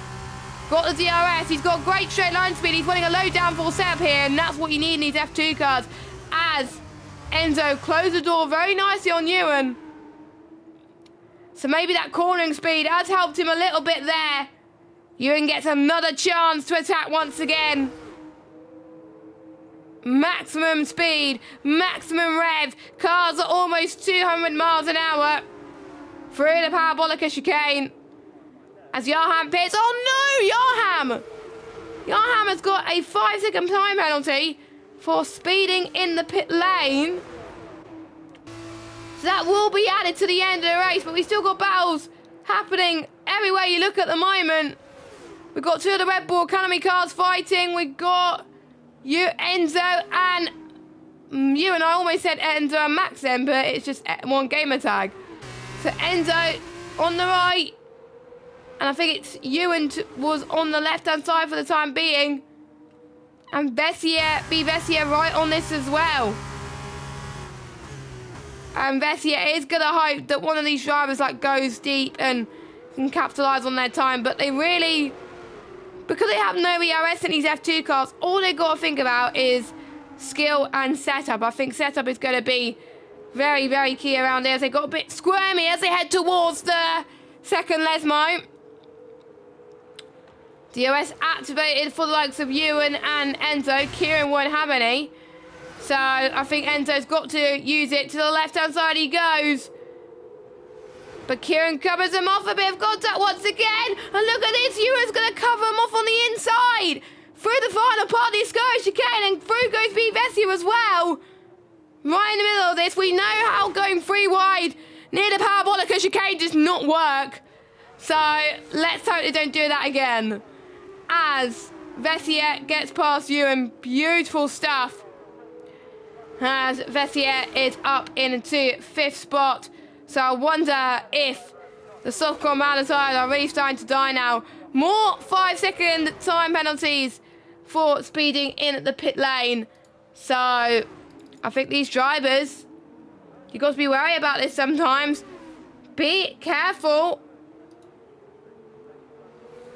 Got the DRS. He's got great straight line speed. He's running a low downforce setup here, and that's what you need in these F2 cars. As Enzo closed the door very nicely on Ewan. So maybe that cornering speed has helped him a little bit there. Ewan gets another chance to attack once again. Maximum speed, maximum rev. Cars are almost 200 miles an hour through the parabolic chicane. As Johan pits. Oh no, Johan! Johan has got a 5-second time penalty for speeding in the pit lane. So that will be added to the end of the race, but we've still got battles happening everywhere you look at the moment. We've got 2 of the Red Bull Academy cars fighting. We've got Enzo and you and I almost said Enzo and Max then, but it's just one gamer tag. So Enzo on the right, and I think it's Ewan was on the left-hand side for the time being. And Vessier right on this as well. And Vessier is going to hope that one of these drivers like goes deep and can capitalise on their time. But they really, because they have no ERS in these F2 cars, all they've got to think about is skill and setup. I think setup is going to be very, very key around here. As they got a bit squirmy as they head towards the second Lesmo. DRS activated for the likes of Ewan and Enzo. Kieran won't have any. So I think Enzo's got to use it. To the left-hand side he goes. But Kieran covers him off. A bit of contact once again. And look at this. Ewan's going to cover him off on the inside. Through the final part of the Sky chicane. And through goes B. Vessier as well. Right in the middle of this. We know how going 3 wide near the parabolic chicane does not work. So let's hope they don't do that again. As Vessier gets past Ewan. Beautiful stuff. As Vessier is up into 5th spot. So I wonder if the softcore Manor tires are really starting to die now. More 5-second time penalties for speeding in the pit lane. So I think these drivers, you've got to be wary about this sometimes. Be careful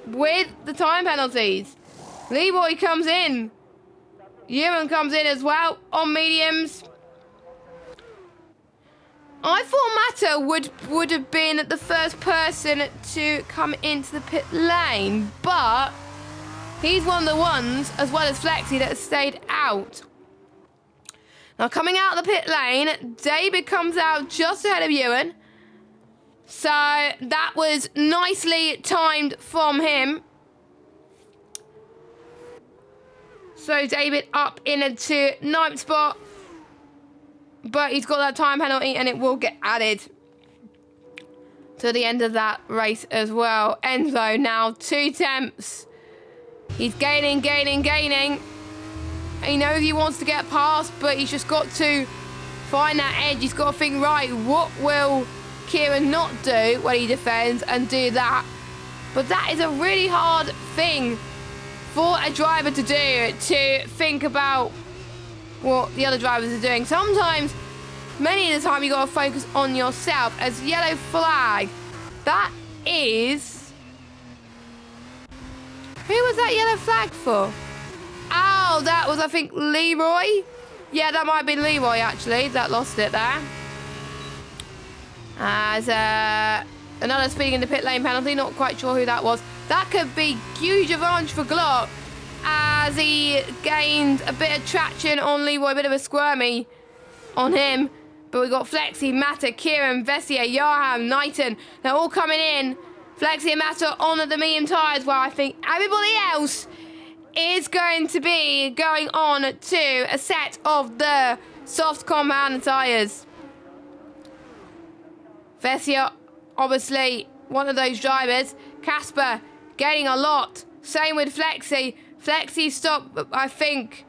with the time penalties. Leroy comes in. Ewan comes in as well on mediums. I thought Mata would have been the first person to come into the pit lane, but he's one of the ones, as well as Flexi, that has stayed out. Now coming out of the pit lane, David comes out just ahead of Ewan. So that was nicely timed from him. So David up into 9th spot. But he's got that time penalty and it will get added to the end of that race as well. Enzo now 2 tenths. He's gaining. He knows he wants to get past, but he's just got to find that edge. He's got to think, right, what will Kieran not do when he defends and do that? But that is a really hard thing for a driver to do, to think about what the other drivers are doing. Sometimes, many of the time, you got to focus on yourself. As yellow flag, that is... Who was that yellow flag for? Oh, that was, I think, Leroy. Yeah, that might have been Leroy, actually. That lost it there. As another speeding in the pit lane penalty. Not quite sure who that was. That could be huge advantage for Glock, as he gained a bit of traction on Leroy. A bit of a squirmy on him. But we got Flexi, Mata, Kieran, Vessier, Johan, Knighton. They're all coming in. Flexi and Mata on the medium tyres, where I think everybody else is going to be going on to a set of the soft compound tyres. Vessier, obviously, one of those drivers. Casper getting a lot. Same with Flexi. Flexi stopped, I think,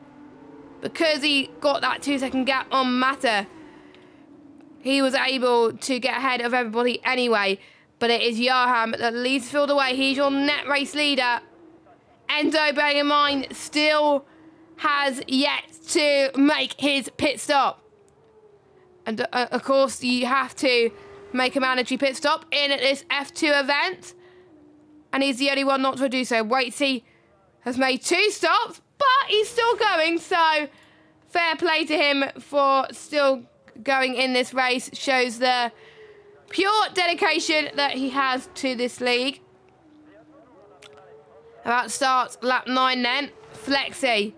because he got that 2-second gap on Mata. he was able to get ahead of everybody anyway. But it is Johan that leads the field away. He's your net race leader. Enzo, bearing in mind, still has yet to make his pit stop. And of course, you have to make a mandatory pit stop in this F2 event. And he's the only one not to do so. Waitsy has made 2 stops, but he's still going. So fair play to him for still going in this race. Shows the pure dedication that he has to this league. About to start lap 9 then. Flexi.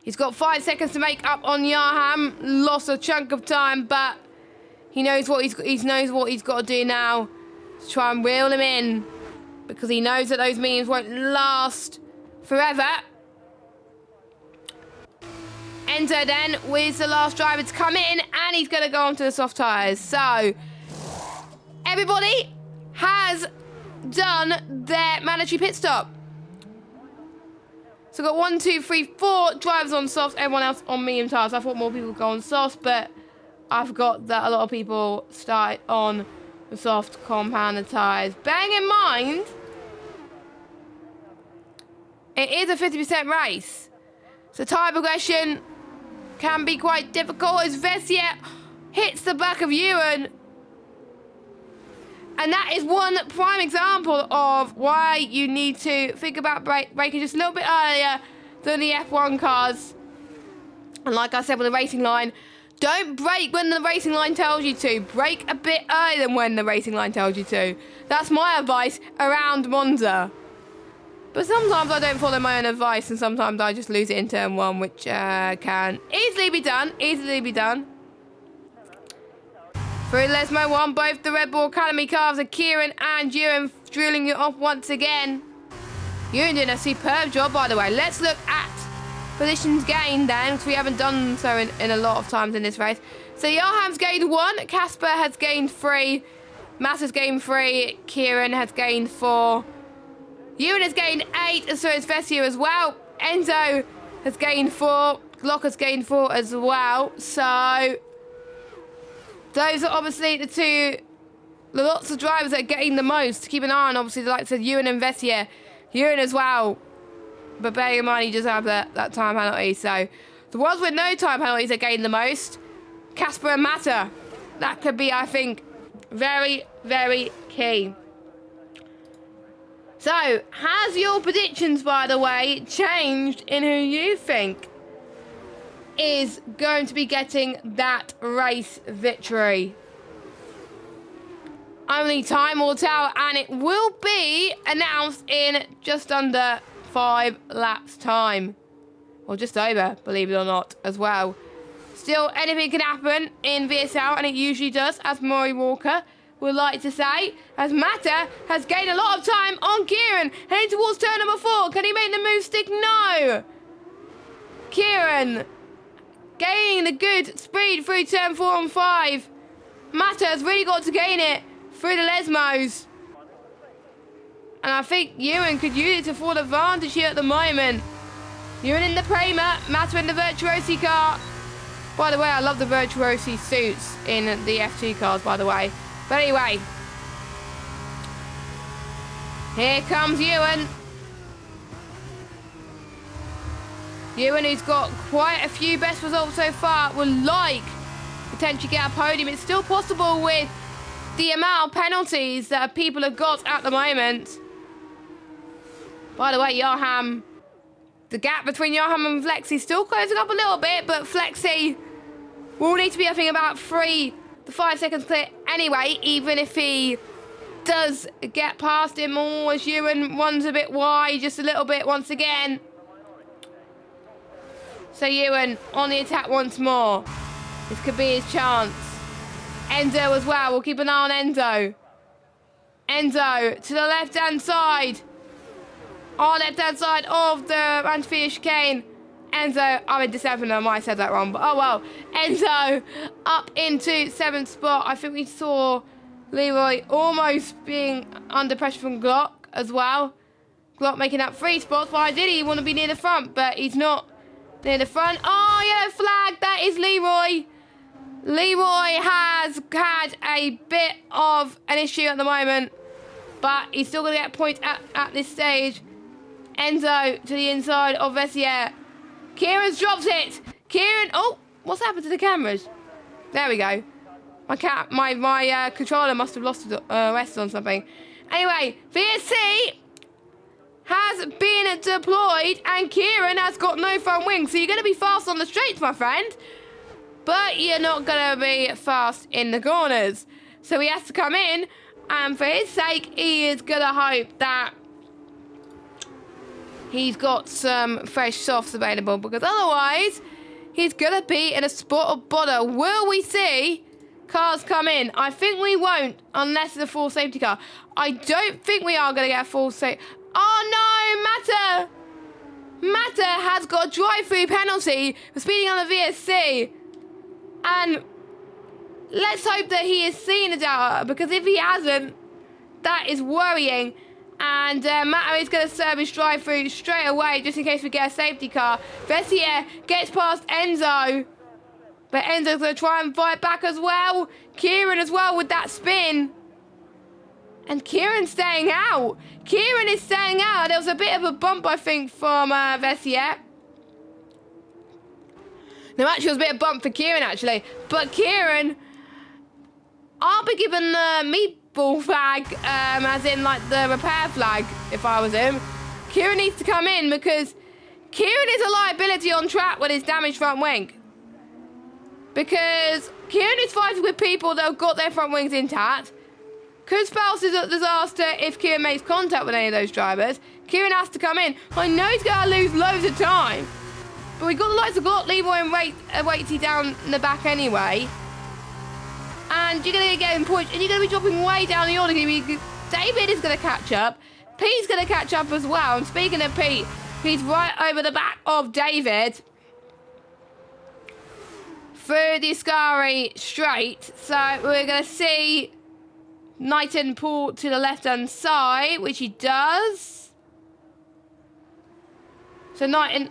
He's got 5 seconds to make up on Johan. Lost a chunk of time, but he knows what he's got to do now to try and reel him in, because he knows that those meetings won't last forever. Enzo then was the last driver to come in, and he's going to go onto the soft tyres. So everybody has done their mandatory pit stop. So got 1, 2, 3, 4 drivers on softs, everyone else on medium tyres. I thought more people would go on softs, but I forgot that a lot of people start on the soft compounded tyres. Bearing in mind, it is a 50% race, so tyre progression can be quite difficult as Vessier hits the back of Ewan. And that is one prime example of why you need to think about braking just a little bit earlier than the F1 cars. And like I said with the racing line, don't brake when the racing line tells you to. Brake a bit earlier than when the racing line tells you to. That's my advice around Monza. But sometimes I don't follow my own advice, and sometimes I just lose it in turn 1, which can easily be done. Through Lesmo 1, both the Red Bull Academy cars are Kieran and Ewan drilling it off once again. Ewan doing a superb job, by the way. Let's look at positions gained then, because we haven't done so in a lot of times in this race. So Johan's gained 1, Casper has gained 3, Mass has gained 3, Kieran has gained 4, Ewan has gained 8, and so has Vessier as well. Enzo has gained 4, Glock has gained 4 as well. So those are obviously the lots of drivers that are getting the most. Keep an eye on, obviously, the likes of Ewan and Vessier. Ewan as well. But bearing in mind, he does have that time penalty. So the ones with no time penalties are getting the most. Casper and Mata. That could be, I think, very, very key. So, has your predictions, by the way, changed in who you think is going to be getting that race victory? Only time will tell, and it will be announced in just under 5 laps time. Or just over, believe it or not, as well. Still, anything can happen in VSL, and it usually does, as Maury Walker would like to say, as Mata has gained a lot of time on Kieran, heading towards turn number 4. Can he make the move stick? No! Kieran gaining the good speed through turn 4 and 5. Mata has really got to gain it through the Lesmos. And I think Ewan could use it to full advantage here at the moment. Ewan in the Prema, Mata in the Virtuosi car. By the way, I love the Virtuosi suits in the F2 cars, by the way. But anyway, here comes Ewan. Ewan, who's got quite a few best results so far, would like potentially get a podium. It's still possible with the amount of penalties that people have got at the moment. By the way, Johan, the gap between Johan and Flexi is still closing up a little bit, but Flexi will need to be, I think, about 3 to 5 seconds clear anyway, even if he does get past him. Oh, as Ewan runs a bit wide, just a little bit once again. So Ewan on the attack once more. This could be his chance. Enzo as well. We'll keep an eye on Enzo. Enzo to the left-hand side. On left-hand side of the Antifa chicane. Enzo, I'm into 7th. I might have said that wrong, but oh well. Enzo up into 7th spot. I think we saw Leroy almost being under pressure from Glock as well. Glock making up 3 spots, but ideally he want to be near the front, but he's not near the front. Oh, yellow flag. That is Leroy. Leroy has had a bit of an issue at the moment, but he's still going to get points at this stage. Enzo to the inside of Vessier. Kieran's drops it. Kieran, oh, what's happened to the cameras? There we go. My controller must have lost rest on something. Anyway, VSC has been deployed and Kieran has got no front wing. So you're going to be fast on the straights, my friend. But you're not going to be fast in the corners. So he has to come in. And for his sake, he is going to hope that he's got some fresh softs available. Because otherwise, he's going to be in a spot of bother. Will we see cars come in? I think we won't unless it's a full safety car. I don't think we are going to get a full safety. Oh no, Mata has got a drive-through penalty for speeding on the VSC. And let's hope that he has seen the data, because if he hasn't, that is worrying. And Mata is going to serve his drive-through straight away just in case we get a safety car. Vessier gets past Enzo. But Enzo's going to try and fight back as well. Kieran as well with that spin. And Kieran's staying out. Kieran is staying out. There was a bit of a bump, I think, from Vessier. No, actually, it was a bit of a bump for Kieran, actually. But Kieran, I'll be given the meatball flag, as in, like, the repair flag, if I was him. Kieran needs to come in because Kieran is a liability on track with his damaged front wing. Because Kieran is fighting with people that have got their front wings intact. Could spell a disaster if Kieran makes contact with any of those drivers. Kieran has to come in. I know he's going to lose loads of time. But we've got the likes of Leroy and Waitsy down in the back anyway. And you're going to get getting points. And you're going to be dropping way down the order. David is going to catch up. Pete's going to catch up as well. And speaking of Pete, he's right over the back of David. Through the Ascari straight. So we're going to see Knighton pull to the left-hand side, which he does. So Knighton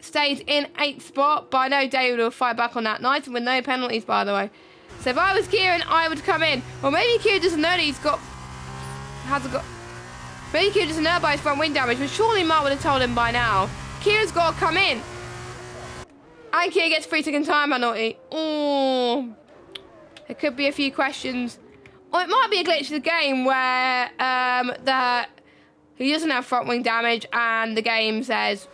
stays in 8th spot, but I know David will fight back on that. Knighton with no penalties, by the way. So if I was Kieran, I would come in. Or maybe Kieran doesn't know that maybe Kieran doesn't know about his front wing damage, but surely Mark would have told him by now. Kieran's got to come in. And Kieran gets 3-second time penalty. Oh, there could be a few questions. Or it might be a glitch in the game where he doesn't have front wing damage and the game says,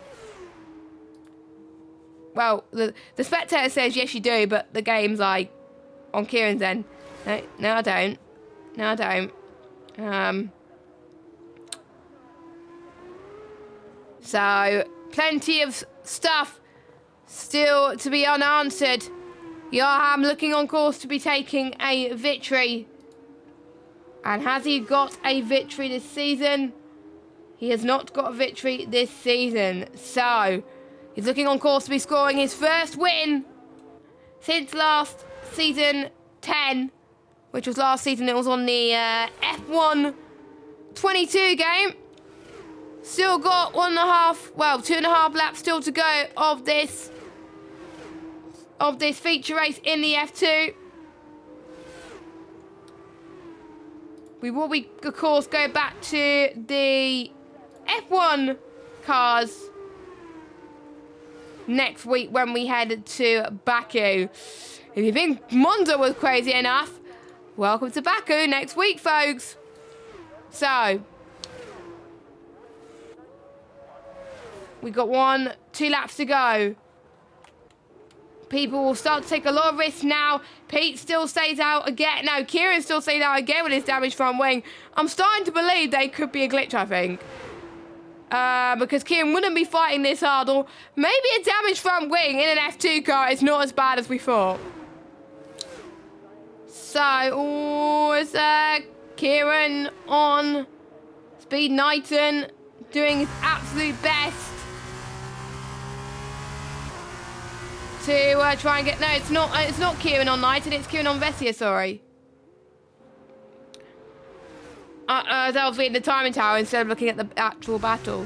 well, the spectator says, yes, you do, but the game's like, on Kieran's end, no, I don't. No, I don't. So, plenty of stuff still to be unanswered. Johan looking on course to be taking a victory. And has he got a victory this season? He has not got a victory this season. So, he's looking on course to be scoring his first win since last season 10, which was last season. It was on the F1 22 game. Still got 2.5 laps still to go of this feature race in the F2. We will, of course, go back to the F1 cars next week when we head to Baku. If you think Monza was crazy enough, welcome to Baku next week, folks. So, we got 2 laps to go. People will start to take a lot of risks now. Pete still stays out again. No, Kieran still stays out again with his damaged front wing. I'm starting to believe they could be a glitch, I think. Because Kieran wouldn't be fighting this hard. Or maybe a damaged front wing in an F2 car is not as bad as we thought. So, is Kieran on speed? Knighton doing his absolute best to try and get... No, it's not Kieran on Knighton, it's Kieran on Vessier, sorry. That was in the timing tower instead of looking at the actual battle.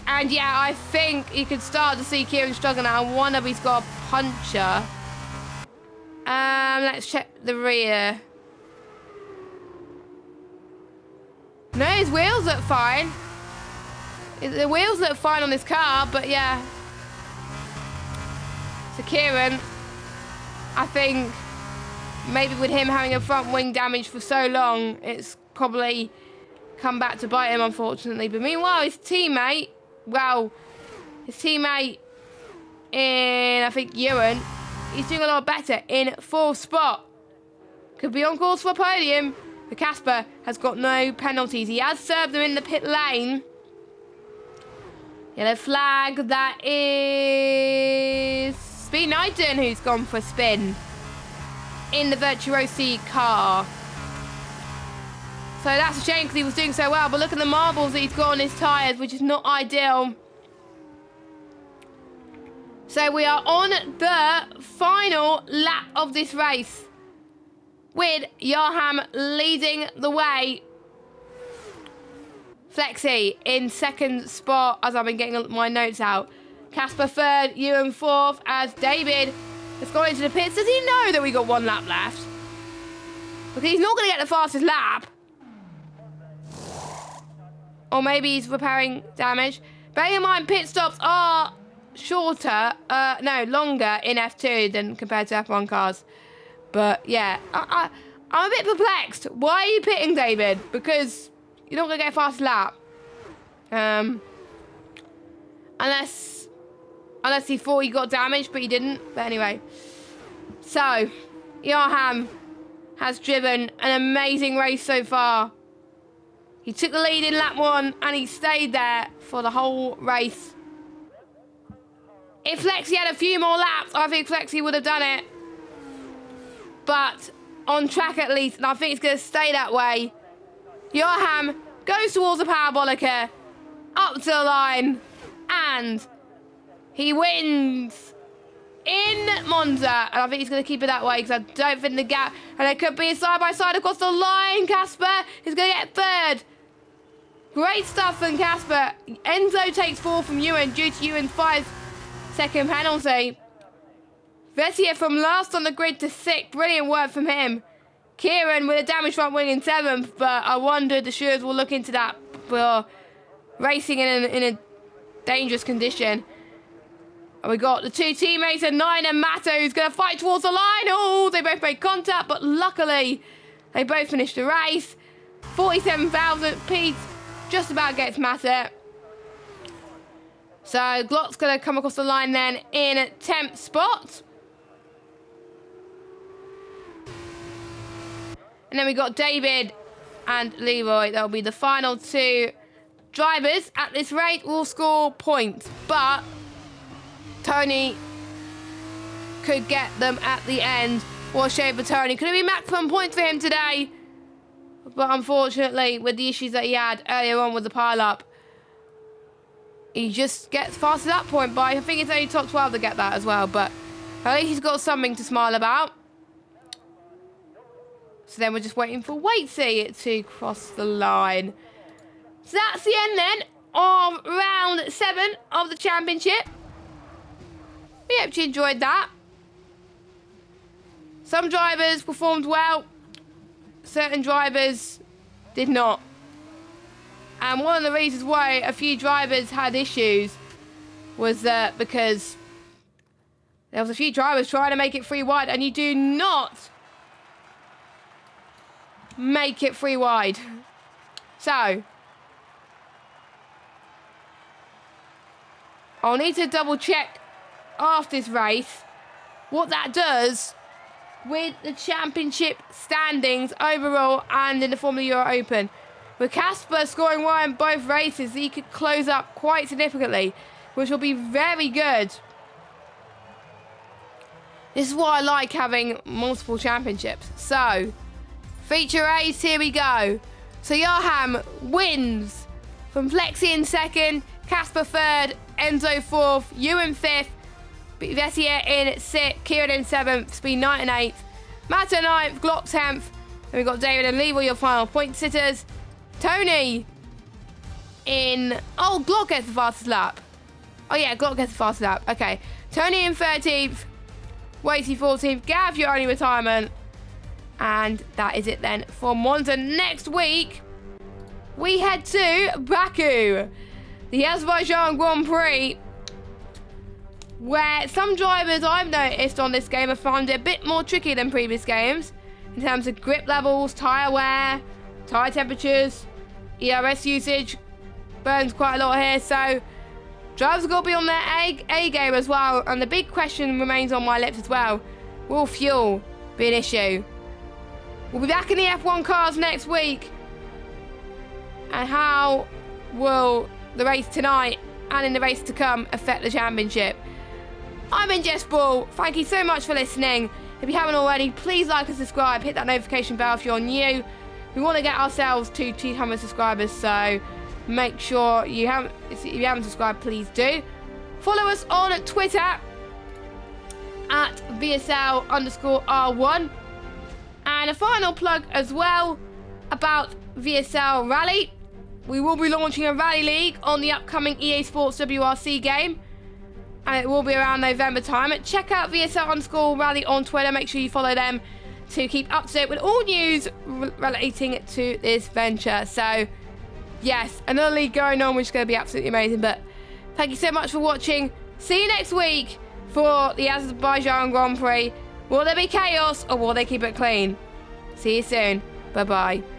And yeah, I think you can start to see Kieran struggling now. I wonder if he's got a puncher. Let's check the rear. No, his wheels look fine. The wheels look fine on this car, but yeah. So Kieran, I think maybe with him having a front wing damage for so long, it's probably come back to bite him, unfortunately. But meanwhile, his teammate in, I think, Ewan, he's doing a lot better in 4th spot. Could be on course for a podium. But Casper has got no penalties. He has served them in the pit lane. Yellow flag, that is Speed Knighton, who's gone for a spin in the Virtuosi car. So that's a shame because he was doing so well. But look at the marbles that he's got on his tyres, which is not ideal. So we are on the final lap of this race, with Yarham leading the way. Flexi in 2nd spot, as I've been getting my notes out. Casper 3rd, Ewan 4th, as David has gone into the pits. Does he know that we got 1 lap left? Because he's not going to get the fastest lap. Or maybe he's repairing damage. Bear in mind, pit stops are longer in F2 than compared to F1 cars. But yeah, I'm a bit perplexed. Why are you pitting, David? Because you're not going to get a fast lap. Unless he thought he got damaged, but he didn't. But anyway. So, Yarham has driven an amazing race so far. He took the lead in lap 1, and he stayed there for the whole race. If Flexi had a few more laps, I think Flexi would have done it. But on track at least, and I think it's going to stay that way. Yarham goes towards the parabolica, up to the line, and he wins in Monza. And I think he's going to keep it that way because I don't think the gap, and it could be a side-by-side across the line. Casper is going to get 3rd. Great stuff from Casper. Enzo takes 4 from Ewan due to Ewan's 5-second penalty. Vessia from last on the grid to 6th. Brilliant work from him. Kieran with a damaged front wing in 7th, but I wonder the stewards will look into that for racing in a dangerous condition. And we got the 2 teammates and 9 and Matto, who's going to fight towards the line. Oh, they both made contact, but luckily they both finished the race. 47,000 Pete just about gets Matto. So Glock's going to come across the line then in 10th spot. And then we got David and Leroy. That'll be the final 2 drivers at this rate. Will score points, but Tony could get them at the end. What a shame for Tony. Could have been maximum points for him today, but unfortunately, with the issues that he had earlier on with the pile-up, he just gets past that point by, I think it's only top 12 to get that as well, but at least he's got something to smile about. So then we're just waiting for Waitsy to cross the line. So that's the end then of round 7 of the championship. We hope you enjoyed that. Some drivers performed well. Certain drivers did not. And one of the reasons why a few drivers had issues was that because there was a few drivers trying to make it free wide, and you do not make it free wide. So I'll need to double check after this race what that does with the championship standings overall and in the Formula Euro Open. With Casper scoring 1 in both races, he could close up quite significantly, which will be very good. This is why I like having multiple championships. So feature race, here we go. So Yarham wins from Flexi in 2nd, Casper 3rd, Enzo 4th, Ewan 5th, Vessia in 6th, Kieran in 7th, Speed Knight in 8th, Matt in 9th, Glock 10th, and we've got David and Leroy, your final point sitters. Tony in... Oh, Glock gets the fastest lap. Oh yeah, Glock gets the fastest lap. Okay. Tony in 13th, WAC4 team, Gav, your only retirement. And that is it then for Monza. Next week, we head to Baku, the Azerbaijan Grand Prix, where some drivers I've noticed on this game have found it a bit more tricky than previous games in terms of grip levels, tyre wear, tyre temperatures, ERS usage. Burns quite a lot here, so drivers have got to be on their A game as well. And the big question remains on my lips as well: will fuel be an issue? We'll be back in the F1 cars next week. And how will the race tonight and in the race to come affect the championship? I'm in Jess Ball. Thank you so much for listening. If you haven't already, please like and subscribe. Hit that notification bell if you're new. We want to get ourselves to 200 subscribers, so make sure if you haven't subscribed, please do. Follow us on Twitter at VSL_R1. And a final plug as well about VSL Rally. We will be launching a Rally League on the upcoming EA Sports WRC game. And it will be around November time. Check out VSL_Rally on Twitter. Make sure you follow them to keep up to date with all news relating to this venture. So, yes, another league going on, which is going to be absolutely amazing. But thank you so much for watching. See you next week for the Azerbaijan Grand Prix. Will there be chaos or will they keep it clean? See you soon. Bye-bye.